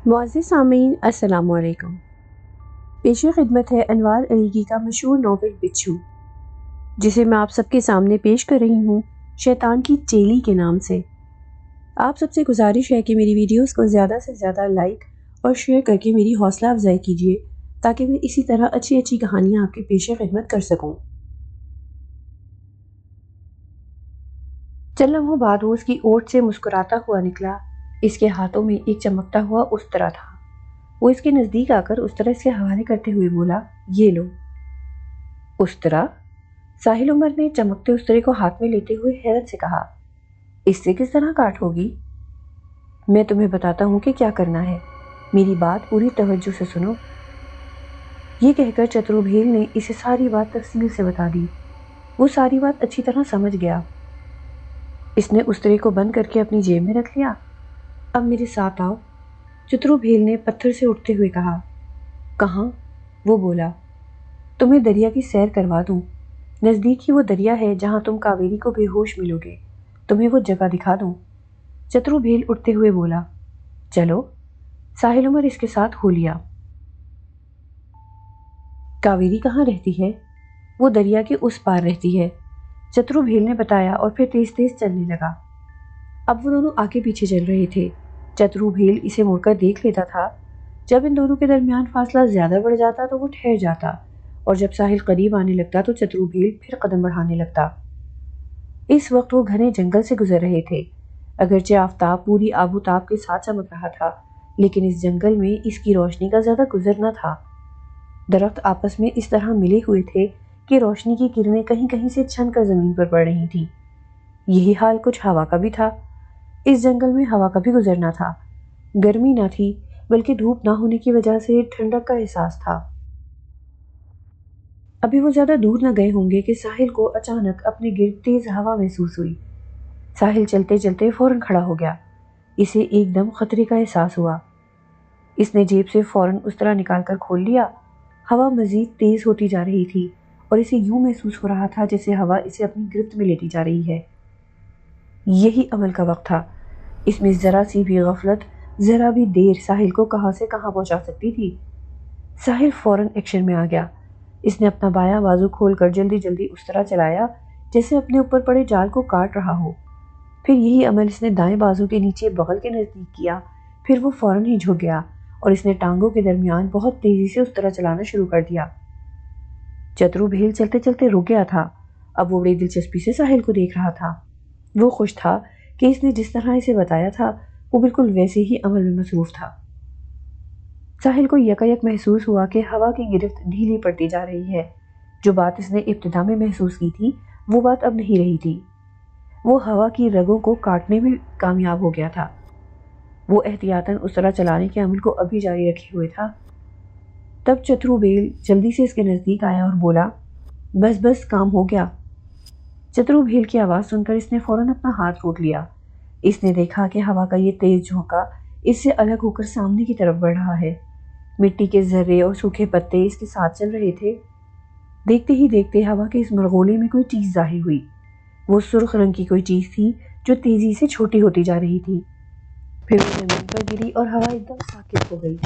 معزز سامعین السلام علیکم۔ پیش خدمت ہے انوار علیگی کا مشہور ناول بچھو، جسے میں آپ سب کے سامنے پیش کر رہی ہوں شیطان کی چیلی کے نام سے۔ آپ سب سے گزارش ہے کہ میری ویڈیوز کو زیادہ سے زیادہ لائک اور شیئر کر کے میری حوصلہ افزائی کیجیے تاکہ میں اسی طرح اچھی اچھی کہانیاں آپ کے پیش خدمت کر سکوں۔ چند لمحوں بعد وہ اس کی اوٹ سے مسکراتا ہوا نکلا۔ اس کے ہاتھوں میں ایک چمکتا ہوا استرا تھا۔ وہ اس کے نزدیک آ کر استرا اس کے حوالے کرتے ہوئے بولا، یہ لو۔ استرا؟ ساحل عمر نے چمکتے استرے کو ہاتھ میں لیتے ہوئے حیرت سے کہا، اس سے کس طرح کاٹ ہوگی؟ میں تمہیں بتاتا ہوں کہ کیا کرنا ہے، میری بات پوری توجہ سے سنو۔ یہ کہہ کر چترو بھیل نے اسے ساری بات تفصیل سے بتا دی۔ وہ ساری بات اچھی طرح سمجھ گیا۔ اس نے استرے کو بند کر کے اپنی جیب میں رکھ لیا۔ اب میرے ساتھ آؤ، چترو بھیل نے پتھر سے اٹھتے ہوئے کہا۔ کہاں؟ وہ بولا، تمہیں دریا کی سیر کروا دوں۔ نزدیک ہی وہ دریا ہے جہاں تم کاویری کو بے ہوش ملو گے، تمہیں وہ جگہ دکھا دوں۔ چترو بھیل اٹھتے ہوئے بولا، چلو۔ ساحل عمر اس کے ساتھ ہو لیا۔ کاویری کہاں رہتی ہے؟ وہ دریا کے اس پار رہتی ہے، چترو بھیل نے بتایا اور پھر تیز تیز چلنے لگا۔ اب وہ دونوں آگے پیچھے چل رہے تھے۔ چترو بھیل اسے مڑ کر دیکھ لیتا تھا۔ جب ان دونوں کے درمیان فاصلہ زیادہ بڑھ جاتا تو وہ ٹھہر جاتا، اور جب ساحل قریب آنے لگتا تو چترو بھیل پھر قدم بڑھانے لگتا۔ اس وقت وہ گھنے جنگل سے گزر رہے تھے۔ اگرچہ آفتاب پوری آب و تاب کے ساتھ چمک رہا تھا، لیکن اس جنگل میں اس کی روشنی کا زیادہ گزر نہ تھا۔ درخت آپس میں اس طرح ملے ہوئے تھے کہ روشنی کی کرنیں کہیں کہیں سے چھن کر زمین پر پڑ رہی تھیں۔ یہی حال کچھ ہوا کا بھی تھا۔ اس جنگل میں ہوا کا بھی گزرنا تھا۔ گرمی نہ تھی، بلکہ دھوپ نہ ہونے کی وجہ سے ٹھنڈک کا احساس تھا۔ ابھی وہ زیادہ دور نہ گئے ہوں گے کہ ساحل کو اچانک اپنے گرد تیز ہوا محسوس ہوئی۔ ساحل چلتے چلتے فوراً کھڑا ہو گیا۔ اسے ایک دم خطرے کا احساس ہوا۔ اس نے جیب سے فوراً استرا نکال کر کھول لیا۔ ہوا مزید تیز ہوتی جا رہی تھی اور اسے یوں محسوس ہو رہا تھا جیسے ہوا اسے اپنی گرفت میں لیتی جا رہی ہے۔ یہی عمل کا وقت تھا۔ اس میں ذرا سی بھی غفلت، ذرا بھی دیر ساحل کو کہاں سے کہاں پہنچا سکتی تھی۔ ساحل فوراً ایکشن میں آ گیا۔ اس نے اپنا بایاں بازو کھول کر جلدی جلدی اس طرح چلایا جیسے اپنے اوپر پڑے جال کو کاٹ رہا ہو۔ پھر یہی عمل اس نے دائیں بازو کے نیچے بغل کے نزدیک کیا۔ پھر وہ فوراً ہی جھک گیا اور اس نے ٹانگوں کے درمیان بہت تیزی سے اس طرح چلانا شروع کر دیا۔ چترو بھیل چلتے چلتے رک گیا تھا۔ اب وہ بڑی دلچسپی سے ساحل کو دیکھ رہا تھا۔ وہ خوش تھا کہ اس نے جس طرح اسے بتایا تھا وہ بالکل ویسے ہی عمل میں مصروف تھا۔ ساحل کو یکایک محسوس ہوا کہ ہوا کی گرفت ڈھیلی پڑتی جا رہی ہے۔ جو بات اس نے ابتدا میں محسوس کی تھی وہ بات اب نہیں رہی تھی۔ وہ ہوا کی رگوں کو کاٹنے میں کامیاب ہو گیا تھا۔ وہ احتیاطاً اس طرح چلانے کے عمل کو ابھی جاری رکھے ہوئے تھا۔ تب چترو بھیل جلدی سے اس کے نزدیک آیا اور بولا، بس بس کام ہو گیا۔ چترو بھیل کی آواز سن کر اس نے فوراً اپنا ہاتھ روک لیا۔ اس نے دیکھا کہ ہوا کا یہ تیز جھونکا اس سے الگ ہو کر سامنے کی طرف بڑھ رہا ہے۔ مٹی کے ذرے اور سوکھے پتے اس کے ساتھ چل رہے تھے۔ دیکھتے ہی دیکھتے ہوا کے اس مرغولے میں کوئی چیز ظاہر ہوئی۔ وہ سرخ رنگ کی کوئی چیز تھی جو تیزی سے چھوٹی ہوتی جا رہی تھی۔ پھر وہ زمین پر گری اور ہوا ایک دم ساکت ہو گئی۔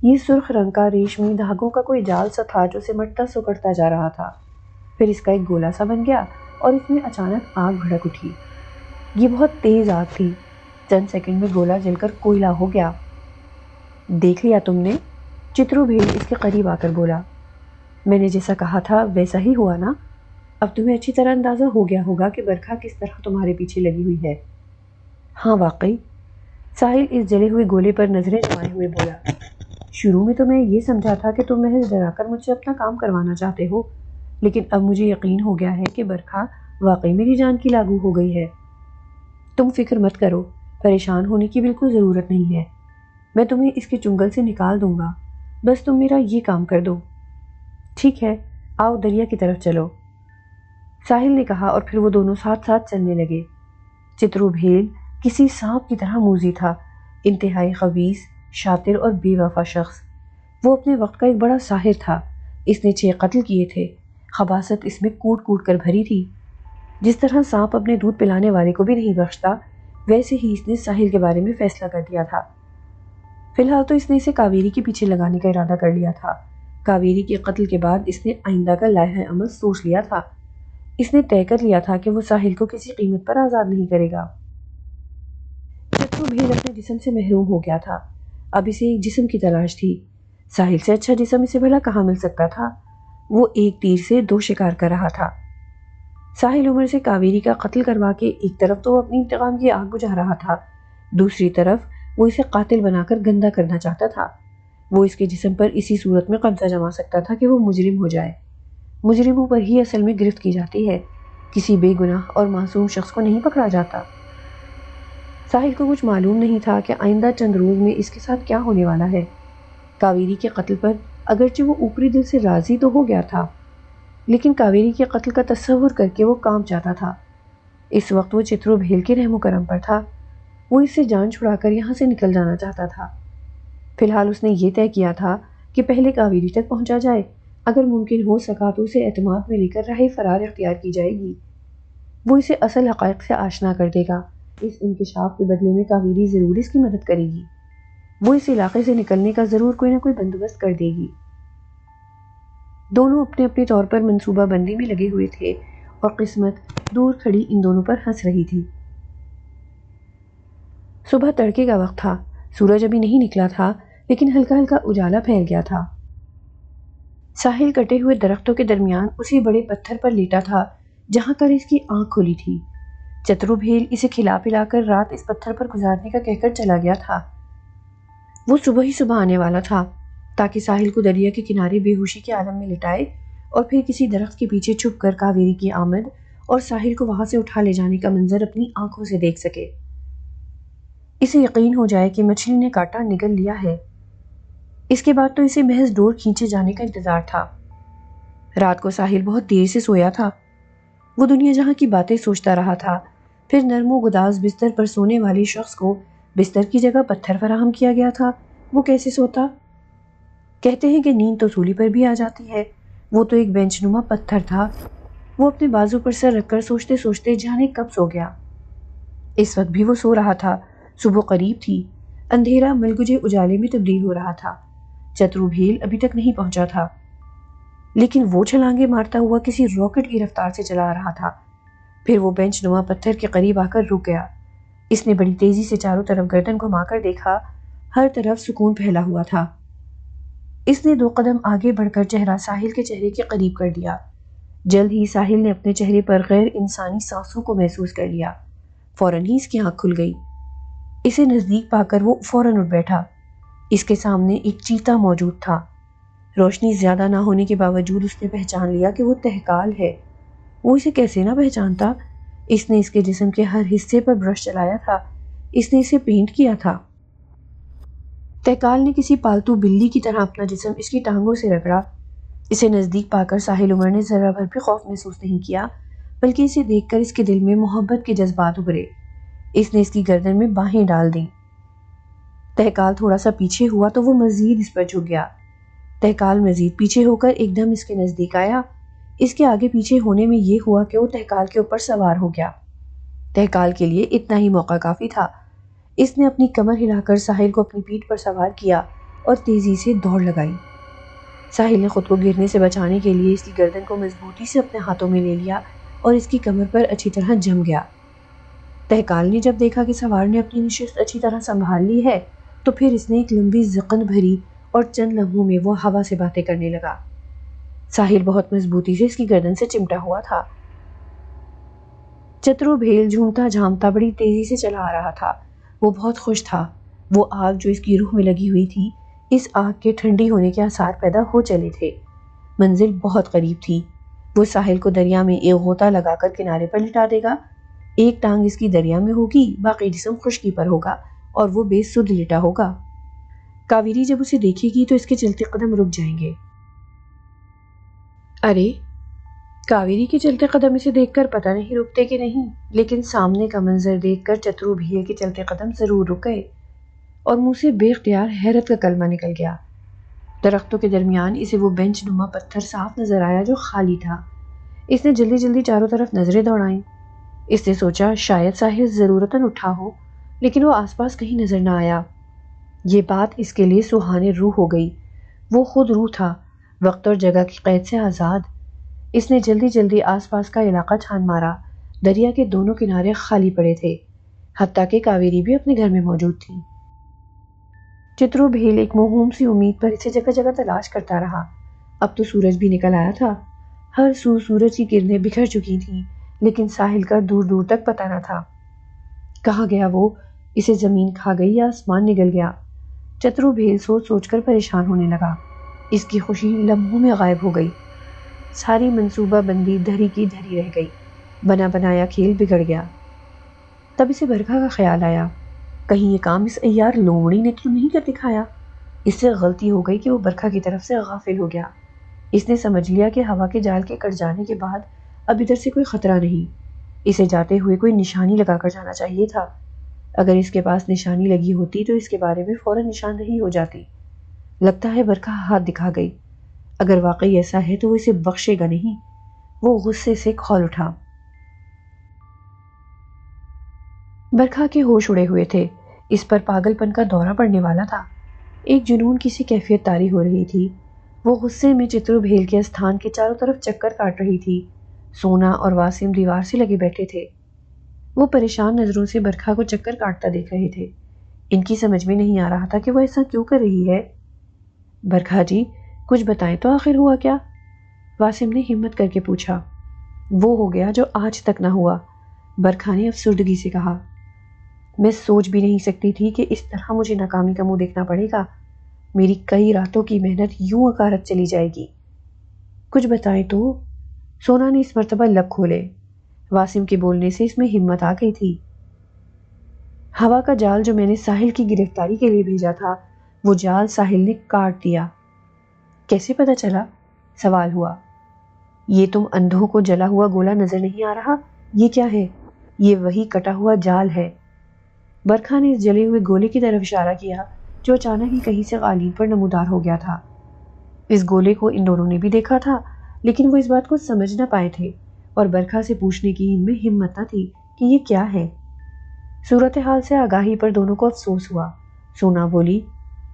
یہ سرخ رنگ کا ریشمی دھاگوں کا کوئی جال سا تھا جو سمٹتا سکڑتا جا رہا تھا۔ پھر اس کا ایک گولا سا بن گیا اور اس میں اچانک آگ بھڑک اٹھی۔ یہ بہت تیز آگ تھی۔ چند سیکنڈ میں گولا جل کر کوئلہ ہو گیا۔ دیکھ لیا تم نے؟ چترو بھیل اس کے قریب آ کر بولا۔ میں نے جیسا کہا تھا ویسا ہی ہوا نا؟ اب تمہیں اچھی طرح اندازہ ہو گیا ہوگا کہ برکھا کس طرح تمہارے پیچھے لگی ہوئی ہے۔ ہاں واقعی، ساحل اس جلے ہوئے گولے پر نظریں جمائے ہوئے بولا۔ شروع میں تو میں یہ سمجھا تھا کہ تم محض ڈرا کر مجھ سے اپنا کام کروانا چاہتے ہو، لیکن اب مجھے یقین ہو گیا ہے کہ برکھا واقعی میری جان کی لاگو ہو گئی ہے۔ تم فکر مت کرو، پریشان ہونے کی بالکل ضرورت نہیں ہے۔ میں تمہیں اس کے چنگل سے نکال دوں گا، بس تم میرا یہ کام کر دو۔ ٹھیک ہے، آؤ دریا کی طرف چلو، ساحل نے کہا، اور پھر وہ دونوں ساتھ ساتھ چلنے لگے۔ چترو بھیل کسی سانپ کی طرح موذی تھا، انتہائی خبیث، شاطر اور بے وفا شخص۔ وہ اپنے وقت کا ایک بڑا ساحر تھا۔ اس نے 6 قتل کیے تھے۔ خباثت اس میں کوٹ کوٹ کر بھری تھی۔ جس طرح سانپ اپنے دودھ پلانے والے کو بھی نہیں بخشتا، ویسے ہی اس نے ساحل کے بارے میں فیصلہ کر دیا تھا۔ فی الحال تو اس نے اسے کاویری کے پیچھے لگانے کا ارادہ کر لیا تھا۔ کاویری کے قتل کے بعد اس نے آئندہ کا لائحہ عمل سوچ لیا تھا۔ اس نے طے کر لیا تھا کہ وہ ساحل کو کسی قیمت پر آزاد نہیں کرے گا۔ چترو بھیل اپنے جسم سے محروم ہو گیا تھا۔ اب اسے ایک جسم کی تلاش تھی۔ ساحل سے اچھا جسم اسے بھلا کہاں مل سکتا تھا؟ وہ ایک تیر سے دو شکار کر رہا تھا۔ ساحل عمر سے کاویری کا قتل کروا کے ایک طرف تو وہ اپنی انتقام کی آگ بجھا رہا تھا، دوسری طرف وہ اسے قاتل بنا کر گندا کرنا چاہتا تھا۔ وہ اس کے جسم پر اسی صورت میں قبضہ جما سکتا تھا کہ وہ مجرم ہو جائے۔ مجرموں پر ہی اصل میں گرفت کی جاتی ہے، کسی بے گناہ اور معصوم شخص کو نہیں پکڑا جاتا۔ ساحل کو کچھ معلوم نہیں تھا کہ آئندہ چند روز میں اس کے ساتھ کیا ہونے والا ہے۔ کاویری کے قتل پر اگرچہ وہ اوپری دل سے راضی تو ہو گیا تھا، لیکن کاویری کے قتل کا تصور کر کے وہ کام چاہتا تھا۔ اس وقت وہ چترو بھیل کے رحم و کرم پر تھا۔ وہ اس سے جان چھڑا کر یہاں سے نکل جانا چاہتا تھا۔ فی الحال اس نے یہ طے کیا تھا کہ پہلے کاویری تک پہنچا جائے، اگر ممکن ہو سکا تو اسے اعتماد میں لے کر راہ فرار اختیار کی جائے گی۔ وہ اسے اصل حقائق سے آشنا کر دے گا۔ اس انکشاف کے بدلے میں کاویری ضرور اس کی مدد کرے گی۔ وہ اس علاقے سے نکلنے کا ضرور کوئی نہ کوئی بندوبست کر دے گی۔ دونوں اپنے اپنے طور پر منصوبہ بندی میں لگے ہوئے تھے اور قسمت دور کھڑی ان دونوں پر ہنس رہی تھی۔ صبح تڑکے کا وقت تھا۔ سورج ابھی نہیں نکلا تھا، لیکن ہلکا ہلکا اجالا پھیل گیا تھا۔ ساحل کٹے ہوئے درختوں کے درمیان اسی بڑے پتھر پر لیٹا تھا جہاں کل اس کی آنکھ کھلی تھی۔ چترو بھیل اسے کھلا پلا کر رات اس پتھر پر گزارنے کا کہہ کر چلا گیا تھا۔ وہ صبح ہی صبح آنے والا تھا تاکہ ساحل کو دریا کے کنارے بے ہوشی کے عالم میں لٹائے اور پھر کسی درخت کے پیچھے چھپ کر کاویری کی آمد اور ساحل کو وہاں سے اٹھا لے جانے کا منظر اپنی آنکھوں سے دیکھ سکے۔ اسے یقین ہو جائے کہ مچھلی نے کانٹا نگل لیا ہے۔ اس کے بعد تو اسے محض ڈور کھینچے جانے کا انتظار تھا۔ رات کو ساحل بہت دیر سے سویا تھا۔ وہ دنیا جہاں کی باتیں سوچتا رہا تھا۔ پھر نرم و گداز بستر پر سونے والے شخص کو بستر کی جگہ پتھر فراہم کیا گیا تھا، وہ کیسے سوتا؟ کہتے ہیں کہ نیند تو سولی پر بھی آ جاتی ہے۔ وہ تو ایک بینچ نما پتھر تھا۔ وہ اپنے بازو پر سر رکھ کر سوچتے سوچتے جانے کب سو گیا۔ اس وقت بھی وہ سو رہا تھا۔ صبح قریب تھی۔ اندھیرا ملگجے اجالے میں تبدیل ہو رہا تھا۔ چترو بھیل ابھی تک نہیں پہنچا تھا، لیکن وہ چھلانگے مارتا ہوا کسی راکٹ کی رفتار سے چلا رہا تھا۔ پھر وہ بینچ نما پتھر کے قریب آ کر رک گیا۔ اس نے بڑی تیزی سے چاروں طرف گردن گھما کر دیکھا۔ ہر طرف سکون پھیلا ہوا تھا۔ اس نے 2 قدم آگے بڑھ کر چہرہ ساحل کے چہرے کے قریب کر دیا۔ جلد ہی ساحل نے اپنے چہرے پر غیر انسانی سانسوں کو محسوس کر لیا۔ فوراً ہی اس کی آنکھ کھل گئی۔ اسے نزدیک پا کر وہ فوراً اٹھ بیٹھا۔ اس کے سامنے ایک چیتا موجود تھا۔ روشنی زیادہ نہ ہونے کے باوجود اس نے پہچان لیا کہ وہ تہکال ہے۔ وہ اسے کیسے نہ پہچانتا؟ اس نے اس کے جسم کے ہر حصے پر برش چلایا تھا۔ اس نے اسے پینٹ کیا تھا۔ تہکال نے کسی پالتو بلی کی طرح اپنا جسم اس کی ٹانگوں سے رگڑا۔ اسے نزدیک پا کر ساحل عمر نے ذرا بھر بھی خوف محسوس نہیں کیا، بلکہ اسے دیکھ کر اس کے دل میں محبت کے جذبات ابھرے۔ اس نے اس کی گردن میں باہیں ڈال دیں۔ تہکال تھوڑا سا پیچھے ہوا تو وہ مزید اس پر جھک گیا۔ تہکال مزید پیچھے ہو کر ایک دم اس کے نزدیک آیا۔ اس کے آگے پیچھے ہونے میں یہ ہوا کہ وہ تہکال کے اوپر سوار ہو گیا۔ تہکال کے لیے اتنا ہی موقع کافی تھا۔ اس نے اپنی کمر ہلا کر ساحل کو اپنی پیٹھ پر سوار کیا اور تیزی سے دوڑ لگائی۔ ساحل نے خود کو گرنے سے بچانے کے لیے اس کی گردن کو مضبوطی سے اپنے ہاتھوں میں لے لیا اور اس کی کمر پر اچھی طرح جم گیا۔ تہکال نے جب دیکھا کہ سوار نے اپنی نشست اچھی طرح سنبھال لی ہے تو پھر اس نے ایک لمبی زقن بھری اور چند لمحوں میں وہ ہوا سے باتیں کرنے لگا۔ ساحل بہت مضبوطی سے اس کی گردن سے چمٹا ہوا تھا۔ چترو بھیل جھومتا جھامتا بڑی تیزی سے چلا آ رہا تھا۔ وہ بہت خوش تھا۔ وہ آگ جو اس کی روح میں لگی ہوئی تھی، اس آگ کے ٹھنڈی ہونے کے آثار پیدا ہو چلے تھے۔ منزل بہت قریب تھی۔ وہ ساحل کو دریا میں ایک غوطہ لگا کر کنارے پر لٹا دے گا۔ ایک ٹانگ اس کی دریا میں ہوگی، باقی جسم خشکی پر ہوگا اور وہ بے سدھ لٹا ہوگا۔ کاویری جب اسے دیکھے گی تو اس کے چلتے قدم رک جائیں گے۔ ارے کاویری کے چلتے قدم اسے دیکھ کر پتہ نہیں رکتے کہ نہیں، لیکن سامنے کا منظر دیکھ کر چترو بھیل کے چلتے قدم ضرور رک گئے اور منہ سے بے اختیار حیرت کا کلمہ نکل گیا۔ درختوں کے درمیان اسے وہ بینچ نما پتھر صاف نظر آیا جو خالی تھا۔ اس نے جلدی جلدی چاروں طرف نظریں دوڑائیں۔ اس نے سوچا شاید ساحل ضرورتاً اٹھا ہو، لیکن وہ آس پاس کہیں نظر نہ آیا۔ یہ بات اس کے لیے سہانے روح ہو گئی۔ وہ خود روح تھا، وقت اور جگہ کی قید سے آزاد۔ اس نے جلدی جلدی آس پاس کا علاقہ چھان مارا۔ دریا کے دونوں کنارے خالی پڑے تھے، حتیٰ کہ کاویری بھی اپنے گھر میں موجود تھی۔ چترو بھیل ایک موہوم سی امید پر اسے جگہ جگہ تلاش کرتا رہا۔ اب تو سورج بھی نکل آیا تھا، ہر سو سورج کی کرنیں بکھر چکی تھیں، لیکن ساحل کا دور دور تک پتہ نہ تھا۔ کہاں گیا وہ؟ اسے زمین کھا گئی یا آسمان نگل گیا؟ چترو بھیل سوچ سوچ کر پریشان ہونے لگا۔ اس کی خوشی لمحوں میں غائب ہو گئی۔ ساری منصوبہ بندی دھری کی دھری رہ گئی، بنا بنایا کھیل بگڑ گیا۔ تب اسے برکھا کا خیال آیا، کہیں یہ کام اس عیار لومڑی نے تو نہیں کر دکھایا؟ اس سے غلطی ہو گئی کہ وہ برکھا کی طرف سے غافل ہو گیا۔ اس نے سمجھ لیا کہ ہوا کے جال کے کٹ جانے کے بعد اب ادھر سے کوئی خطرہ نہیں، اسے جاتے ہوئے کوئی نشانی لگا کر جانا چاہیے تھا۔ اگر اس کے پاس نشانی لگی ہوتی تو اس کے بارے میں فوراً نشاندہی ہو جاتی۔ لگتا ہے برکھا ہاتھ دکھا گئی۔ اگر واقعی ایسا ہے تو وہ اسے بخشے گا نہیں۔ وہ غصے سے کھول اٹھا۔ برکھا کے ہوش اڑے ہوئے تھے، اس پر پاگل پن کا دورہ پڑنے والا تھا۔ ایک جنون کی سی کیفیت طاری ہو رہی تھی۔ وہ غصے میں چترو بھیل کے استھان کے چاروں طرف چکر کاٹ رہی تھی۔ سونا اور واسم دیوار سے لگے بیٹھے تھے۔ وہ پریشان نظروں سے برکھا کو چکر کاٹتا دیکھ رہے تھے۔ ان کی سمجھ میں نہیں آ رہا تھا کہ وہ ایسا کیوں کر رہی ہے۔ برکھا جی، کچھ بتائیں تو آخر ہوا کیا؟ واسم نے ہمت کر کے پوچھا۔ وہ ہو گیا جو آج تک نہ ہوا، برکھا نے افسردگی سے کہا۔ میں سوچ بھی نہیں سکتی تھی کہ اس طرح مجھے ناکامی کا منہ دیکھنا پڑے گا۔ میری کئی راتوں کی محنت یوں اکارت چلی جائے گی۔ کچھ بتائیں تو؟ سونا نے اس مرتبہ لب کھولے۔ واسم کے بولنے سے اس میں ہمت آ گئی تھی۔ ہوا کا جال جو میں نے ساحل کی گرفتاری کے لیے بھیجا تھا، وہ جال ساحل نے کاٹ دیا۔ کیسے پتہ چلا؟ سوال ہوا۔ یہ تم اندھوں کو جلا ہوا گولا نظر نہیں آ رہا؟ یہ کیا ہے؟ یہ وہی کٹا ہوا جال ہے۔ برکھا نے اس جلے ہوئے گولے کی طرف اشارہ کیا جو اچانک ہی کہیں سے قالین پر نمودار ہو گیا تھا۔ اس گولے کو ان دونوں نے بھی دیکھا تھا، لیکن وہ اس بات کو سمجھ نہ پائے تھے اور برکھا سے پوچھنے کی ان میں ہمت نہ تھی کہ یہ کیا ہے۔ صورتحال سے آگاہی پر دونوں کو افسوس ہوا۔ سونا بولی،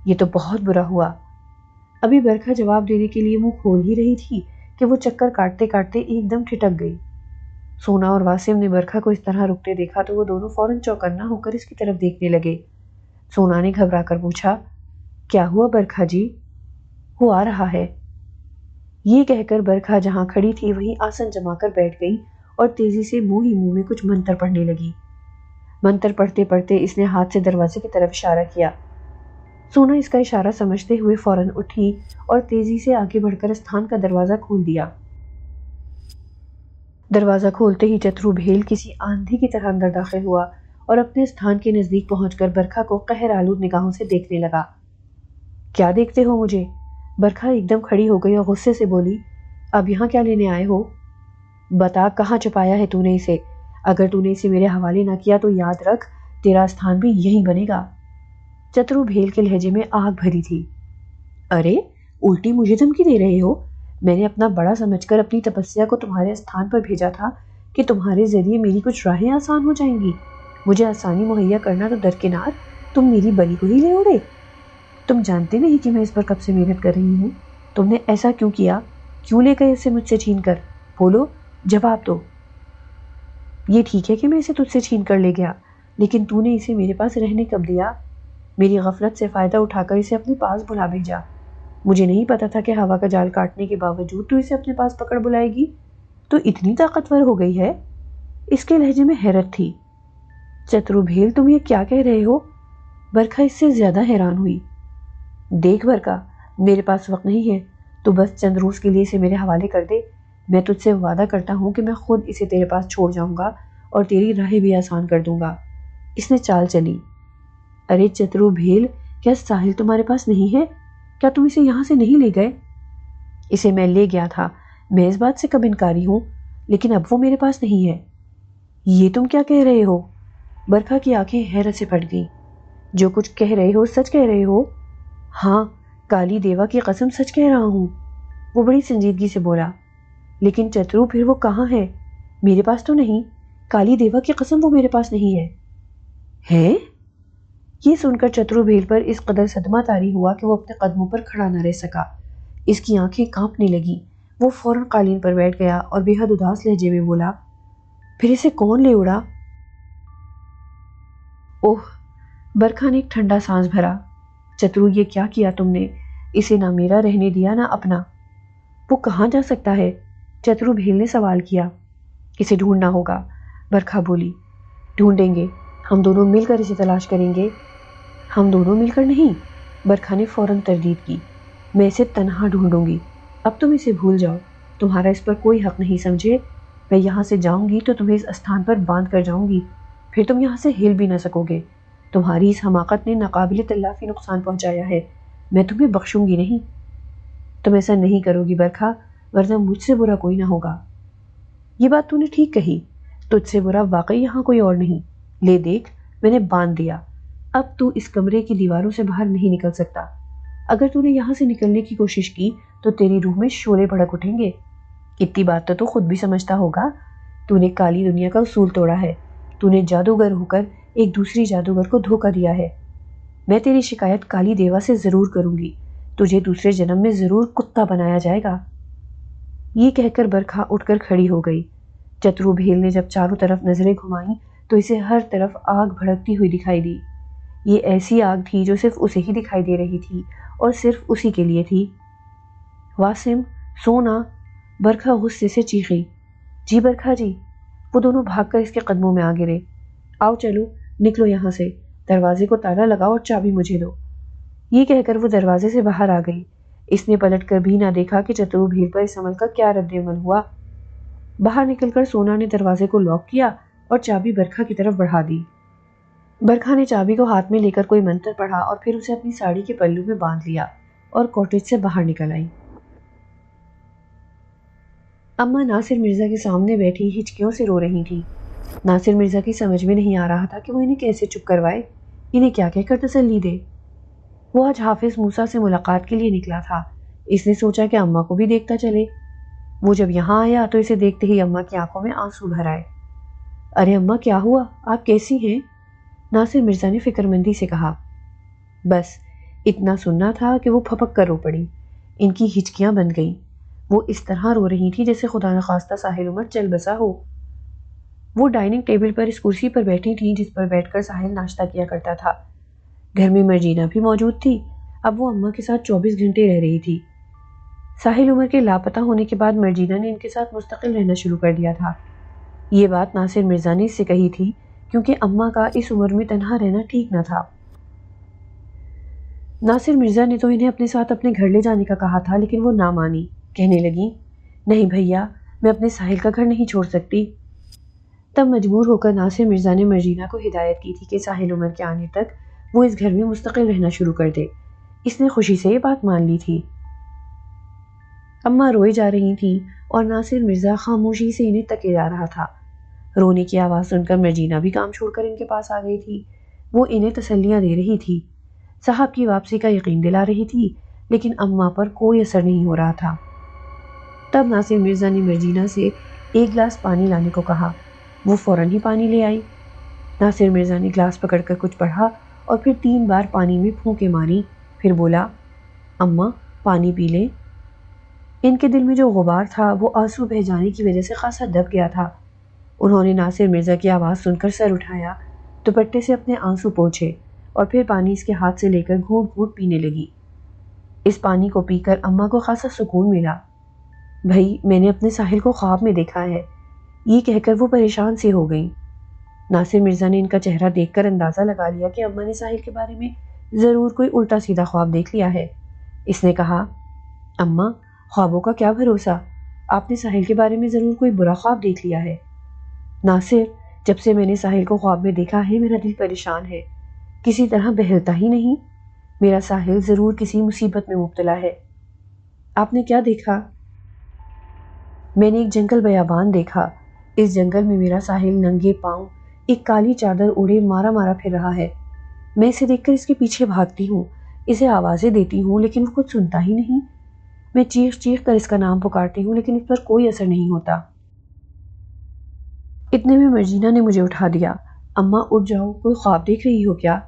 یہ تو بہت برا ہوا۔ ابھی برکھا جواب دینے کے لیے منہ کھول ہی رہی تھی کہ وہ چکر کاٹتے کاٹتے ایک دم ٹھٹک گئی۔ سونا اور واسم نے برکھا کو اس طرح رکتے دیکھا تو وہ دونوں فوراً چوکنا ہو کر اس کی طرف دیکھنے لگے۔ سونا نے گھبرا کر پوچھا، کیا ہوا برکھا جی؟ وہ آ رہا ہے۔ یہ کہہ کر برکھا جہاں کھڑی تھی وہیں آسن جما کر بیٹھ گئی اور تیزی سے منہ ہی منہ میں کچھ منتر پڑھنے لگی۔ منتر پڑھتے پڑھتے اس نے ہاتھ سے دروازے کی طرف اشارہ کیا۔ سونا اس کا اشارہ سمجھتے ہوئے فوراً اٹھی اور تیزی سے آگے بڑھ کر استھان کا دروازہ کھول دیا۔ دروازہ کھولتے ہی چترو بھیل کسی آندھی کی طرح اندر داخل ہوا اور اپنے استھان کے نزدیک پہنچ کر برکھا کو قہر آلود نگاہوں سے دیکھنے لگا۔ کیا دیکھتے ہو مجھے؟ برکھا ایک دم کھڑی ہو گئی اور غصے سے بولی، اب یہاں کیا لینے آئے ہو؟ بتا، کہاں چھپایا ہے تو نے اسے؟ اگر تو نے اسے میرے حوالے نہ کیا تو یاد رکھ، تیرا استھان بھی یہیں بنے گا۔ چترو بھیل کے لہجے میں آگ بھری تھی۔ ارے، الٹی مجھے دھمکی دے رہے ہو؟ میں نے اپنا بڑا سمجھ کر اپنی تپسیا کو تمہارے استھان پر بھیجا تھا کہ تمہارے ذریعے میری کچھ راہیں آسان ہو جائیں گی۔ مجھے آسانی مہیا کرنا تو درکنار، تم میری بلی کو ہی لے اڑے۔ تم جانتے نہیں کہ میں اس پر کب سے محنت کر رہی ہوں؟ تم نے ایسا کیوں کیا؟ کیوں لے گئے اسے مجھ سے چھین کر؟ بولو، جواب دو۔ یہ ٹھیک ہے کہ میں اسے تجھ سے چھین کر لے گیا، لیکن تو نے اسے میرے پاس رہنے کب دیا؟ میری غفلت سے فائدہ اٹھا کر اسے اپنے پاس بلا بھیجا۔ مجھے نہیں پتا تھا کہ ہوا کا جال کاٹنے کے باوجود تو اسے اپنے پاس پکڑ بلائے گی۔ تو اتنی طاقتور ہو گئی ہے؟ اس کے لہجے میں حیرت تھی۔ چترو بھیل، تم یہ کیا کہہ رہے ہو؟ برکھا اس سے زیادہ حیران ہوئی۔ دیکھ برکھا، میرے پاس وقت نہیں ہے، تو بس چند روز کے لیے اسے میرے حوالے کر دے۔ میں تجھ سے وعدہ کرتا ہوں کہ میں خود اسے تیرے پاس چھوڑ جاؤں گا اور تیری راہیں بھی آسان کر دوں گا۔ اس نے چال چلی۔ ارے چترو بھیل، کیا ساحل تمہارے پاس نہیں ہے؟ کیا تم اسے یہاں سے نہیں لے گئے؟ اسے میں لے گیا تھا، میں اس بات سے کب انکاری ہوں، لیکن اب وہ میرے پاس نہیں ہے۔ یہ تم کیا کہہ رہے ہو؟ برکھا کی آنکھیں حیرت سے پھٹ گئیں۔ جو کچھ کہہ رہے ہو سچ کہہ رہے ہو؟ ہاں، کالی دیوا کی قسم سچ کہہ رہا ہوں، وہ بڑی سنجیدگی سے بولا۔ لیکن چترو، پھر وہ کہاں ہے؟ میرے پاس تو نہیں، کالی دیوا کی قسم وہ میرے پاس نہیں ہے۔ ہے؟ یہ سن کر چترو بھیل پر اس قدر صدمہ طاری ہوا کہ وہ اپنے قدموں پر کھڑا نہ رہ سکا۔ اس کی آنکھیں کانپنے لگیں۔ وہ فوراً قالین پر بیٹھ گیا اور بے حد اداس لہجے میں بولا، پھر اسے کون لے اڑا؟ اوہ! برکھا نے ایک ٹھنڈا سانس بھرا۔ چترو، یہ کیا کیا تم نے؟ اسے نہ میرا رہنے دیا نہ اپنا۔ وہ کہاں جا سکتا ہے؟ چترو بھیل نے سوال کیا۔ اسے ڈھونڈنا ہوگا، برکھا بولی۔ ڈھونڈیں گے، ہم دونوں مل کر اسے تلاش کریں گے۔ ہم دونوں مل کر نہیں، برکھا نے فوراً تردید کی۔ میں اسے تنہا ڈھونڈوں گی۔ اب تم اسے بھول جاؤ، تمہارا اس پر کوئی حق نہیں، سمجھے؟ میں یہاں سے جاؤں گی تو تمہیں اس استھان پر باندھ کر جاؤں گی، پھر تم یہاں سے ہل بھی نہ سکو گے۔ تمہاری اس حماقت نے ناقابل تلافی نقصان پہنچایا ہے، میں تمہیں بخشوں گی نہیں۔ تم ایسا نہیں کرو گی برکھا، ورنہ مجھ سے برا کوئی نہ ہوگا۔ یہ بات تو نے ٹھیک کہی، تجھ سے برا واقعی یہاں کوئی اور نہیں۔ لے دیکھ، میں نے باندھ دیا، اب تو اس کمرے کی دیواروں سے باہر نہیں نکل سکتا۔ اگر تو نے یہاں سے نکلنے کی کوشش کی تو تیری روح میں شعلے بھڑک اٹھیں گے۔ اتنی بات تو خود بھی سمجھتا ہوگا، تو نے کالی دنیا کا اصول توڑا ہے، تو نے جادوگر ہو کر ایک دوسری جادوگر کو دھوکہ دیا ہے۔ میں تیری شکایت کالی دیوا سے ضرور کروں گی، تجھے دوسرے جنم میں ضرور کتا بنایا جائے گا۔ یہ کہہ کر برکھا اٹھ کر کھڑی ہو گئی۔ چترو بھیل نے جب چاروں طرف نظریں گھمائیں تو اسے ہر طرف آگ بھڑکتی ہوئی دکھائی دی۔ یہ ایسی آگ تھی جو صرف اسے ہی دکھائی دے رہی تھی اور صرف اسی کے لیے تھی۔ واسم، سونا! برکھا غصے سے چیخی۔ جی برکھا جی! وہ دونوں بھاگ کر اس کے قدموں میں آ گرے۔ آؤ چلو، نکلو یہاں سے، دروازے کو تالا لگاؤ اور چابی مجھے دو۔ یہ کہہ کر وہ دروازے سے باہر آ گئی۔ اس نے پلٹ کر بھی نہ دیکھا کہ چترو بھیل پر اس عمل کا کیا رد عمل ہوا۔ باہر نکل کر سونا نے دروازے کو لاک کیا اور چابی برکھا کی طرف بڑھا دی۔ برکھا نے چابی کو ہاتھ میں لے کر کوئی منتر پڑھا اور پھر اسے اپنی ساڑی کے پلو میں باندھ لیا اور کوٹیج سے باہر نکل آئی۔ اماں ناصر مرزا کے سامنے بیٹھی ہچکیوں سے رو رہی تھی۔ ناصر مرزا کی سمجھ میں نہیں آ رہا تھا کہ وہ انہیں کیسے چپ کروائے، انہیں کیا کہہ کر تسلی دے۔ وہ آج حافظ موسیٰ سے ملاقات کے لیے نکلا تھا۔ اس نے سوچا کہ اماں کو بھی دیکھتا چلے۔ وہ جب یہاں آیا تو اسے دیکھتے ہی اماں کی آنکھوں میں آنسو بھر آئے۔ ارے اماں، کیا ہوا؟ آپ کیسی ہیں؟ ناصر مرزا نے فکر مندی سے کہا۔ بس اتنا سننا تھا کہ وہ پھپک کر رو پڑی۔ ان کی ہچکیاں بند گئیں۔ وہ اس طرح رو رہی تھی جیسے خدا نخواستہ ساحل عمر چل بسا ہو۔ وہ ڈائننگ ٹیبل پر اس کرسی پر بیٹھی تھی جس پر بیٹھ کر ساحل ناشتہ کیا کرتا تھا۔ گھر میں مرجینہ بھی موجود تھی۔ اب وہ اماں کے ساتھ 24 گھنٹے رہ رہی تھی۔ ساحل عمر کے لاپتہ ہونے کے بعد مرجینہ نے ان کے ساتھ مستقل رہنا شروع کر دیا تھا۔ یہ بات ناصر مرزا نے اس سے کہی تھی کیونکہ اماں کا اس عمر میں تنہا رہنا ٹھیک نہ تھا۔ ناصر مرزا نے تو انہیں اپنے ساتھ اپنے گھر لے جانے کا کہا تھا، لیکن وہ نہ مانی۔ کہنے لگی، نہیں بھیا، میں اپنے ساحل کا گھر نہیں چھوڑ سکتی۔ تب مجبور ہو کر ناصر مرزا نے مرجینہ کو ہدایت کی تھی کہ ساحل عمر کے آنے تک وہ اس گھر میں مستقل رہنا شروع کر دے۔ اس نے خوشی سے یہ بات مان لی تھی۔ اماں روئی جا رہی تھیں اور ناصر مرزا خاموشی سے انہیں تکے جا رہا تھا۔ رونے کی آواز سن کر مرجینہ بھی کام چھوڑ کر ان کے پاس آ گئی تھی۔ وہ انہیں تسلیاں دے رہی تھی، صاحب کی واپسی کا یقین دلا رہی تھی، لیکن اماں پر کوئی اثر نہیں ہو رہا تھا۔ تب ناصر مرزا نے مرجینہ سے ایک گلاس پانی لانے کو کہا۔ وہ فوراً ہی پانی لے آئی۔ ناصر مرزا نے گلاس پکڑ کر کچھ پڑھا اور پھر 3 بار پانی میں پھونکیں ماری، پھر بولا، اماں پانی پی لیں۔ ان کے دل میں جو غبار تھا وہ آنسو بہہ جانے کی وجہ سے خاصا دب گیا تھا۔ انہوں نے ناصر مرزا کی آواز سن کر سر اٹھایا، دوپٹے سے اپنے آنسو پوچھے اور پھر پانی اس کے ہاتھ سے لے کر گھونٹ گھونٹ پینے لگی۔ اس پانی کو پی کر اماں کو خاصا سکون ملا۔ بھائی، میں نے اپنے ساحل کو خواب میں دیکھا ہے، یہ کہہ کر وہ پریشان سی ہو گئیں۔ ناصر مرزا نے ان کا چہرہ دیکھ کر اندازہ لگا لیا کہ اماں نے ساحل کے بارے میں ضرور کوئی الٹا سیدھا خواب دیکھ لیا ہے۔ اس نے کہا، اماں، خوابوں کا کیا بھروسہ، آپ نے ساحل کے بارے میں ضرور کوئی برا خواب دیکھ لیا ہے۔ ناصر، جب سے میں نے ساحل کو خواب میں دیکھا ہے میرا دل پریشان ہے، کسی طرح بہلتا ہی نہیں۔ میرا ساحل ضرور کسی مصیبت میں مبتلا ہے۔ آپ نے کیا دیکھا؟ میں نے ایک جنگل بیابان دیکھا۔ اس جنگل میں میرا ساحل ننگے پاؤں ایک کالی چادر اڑے مارا مارا پھر رہا ہے۔ میں اسے دیکھ کر اس کے پیچھے بھاگتی ہوں، اسے آوازیں دیتی ہوں لیکن وہ کچھ سنتا ہی نہیں۔ میں چیخ چیخ کر اس کا نام پکارتی ہوں لیکن اس پر کوئی اثر نہیں ہوتا۔ اتنے میں مرجینہ نے مجھے اٹھا دیا۔ اماں اٹھ جاؤ، کوئی خواب دیکھ رہی ہو کیا؟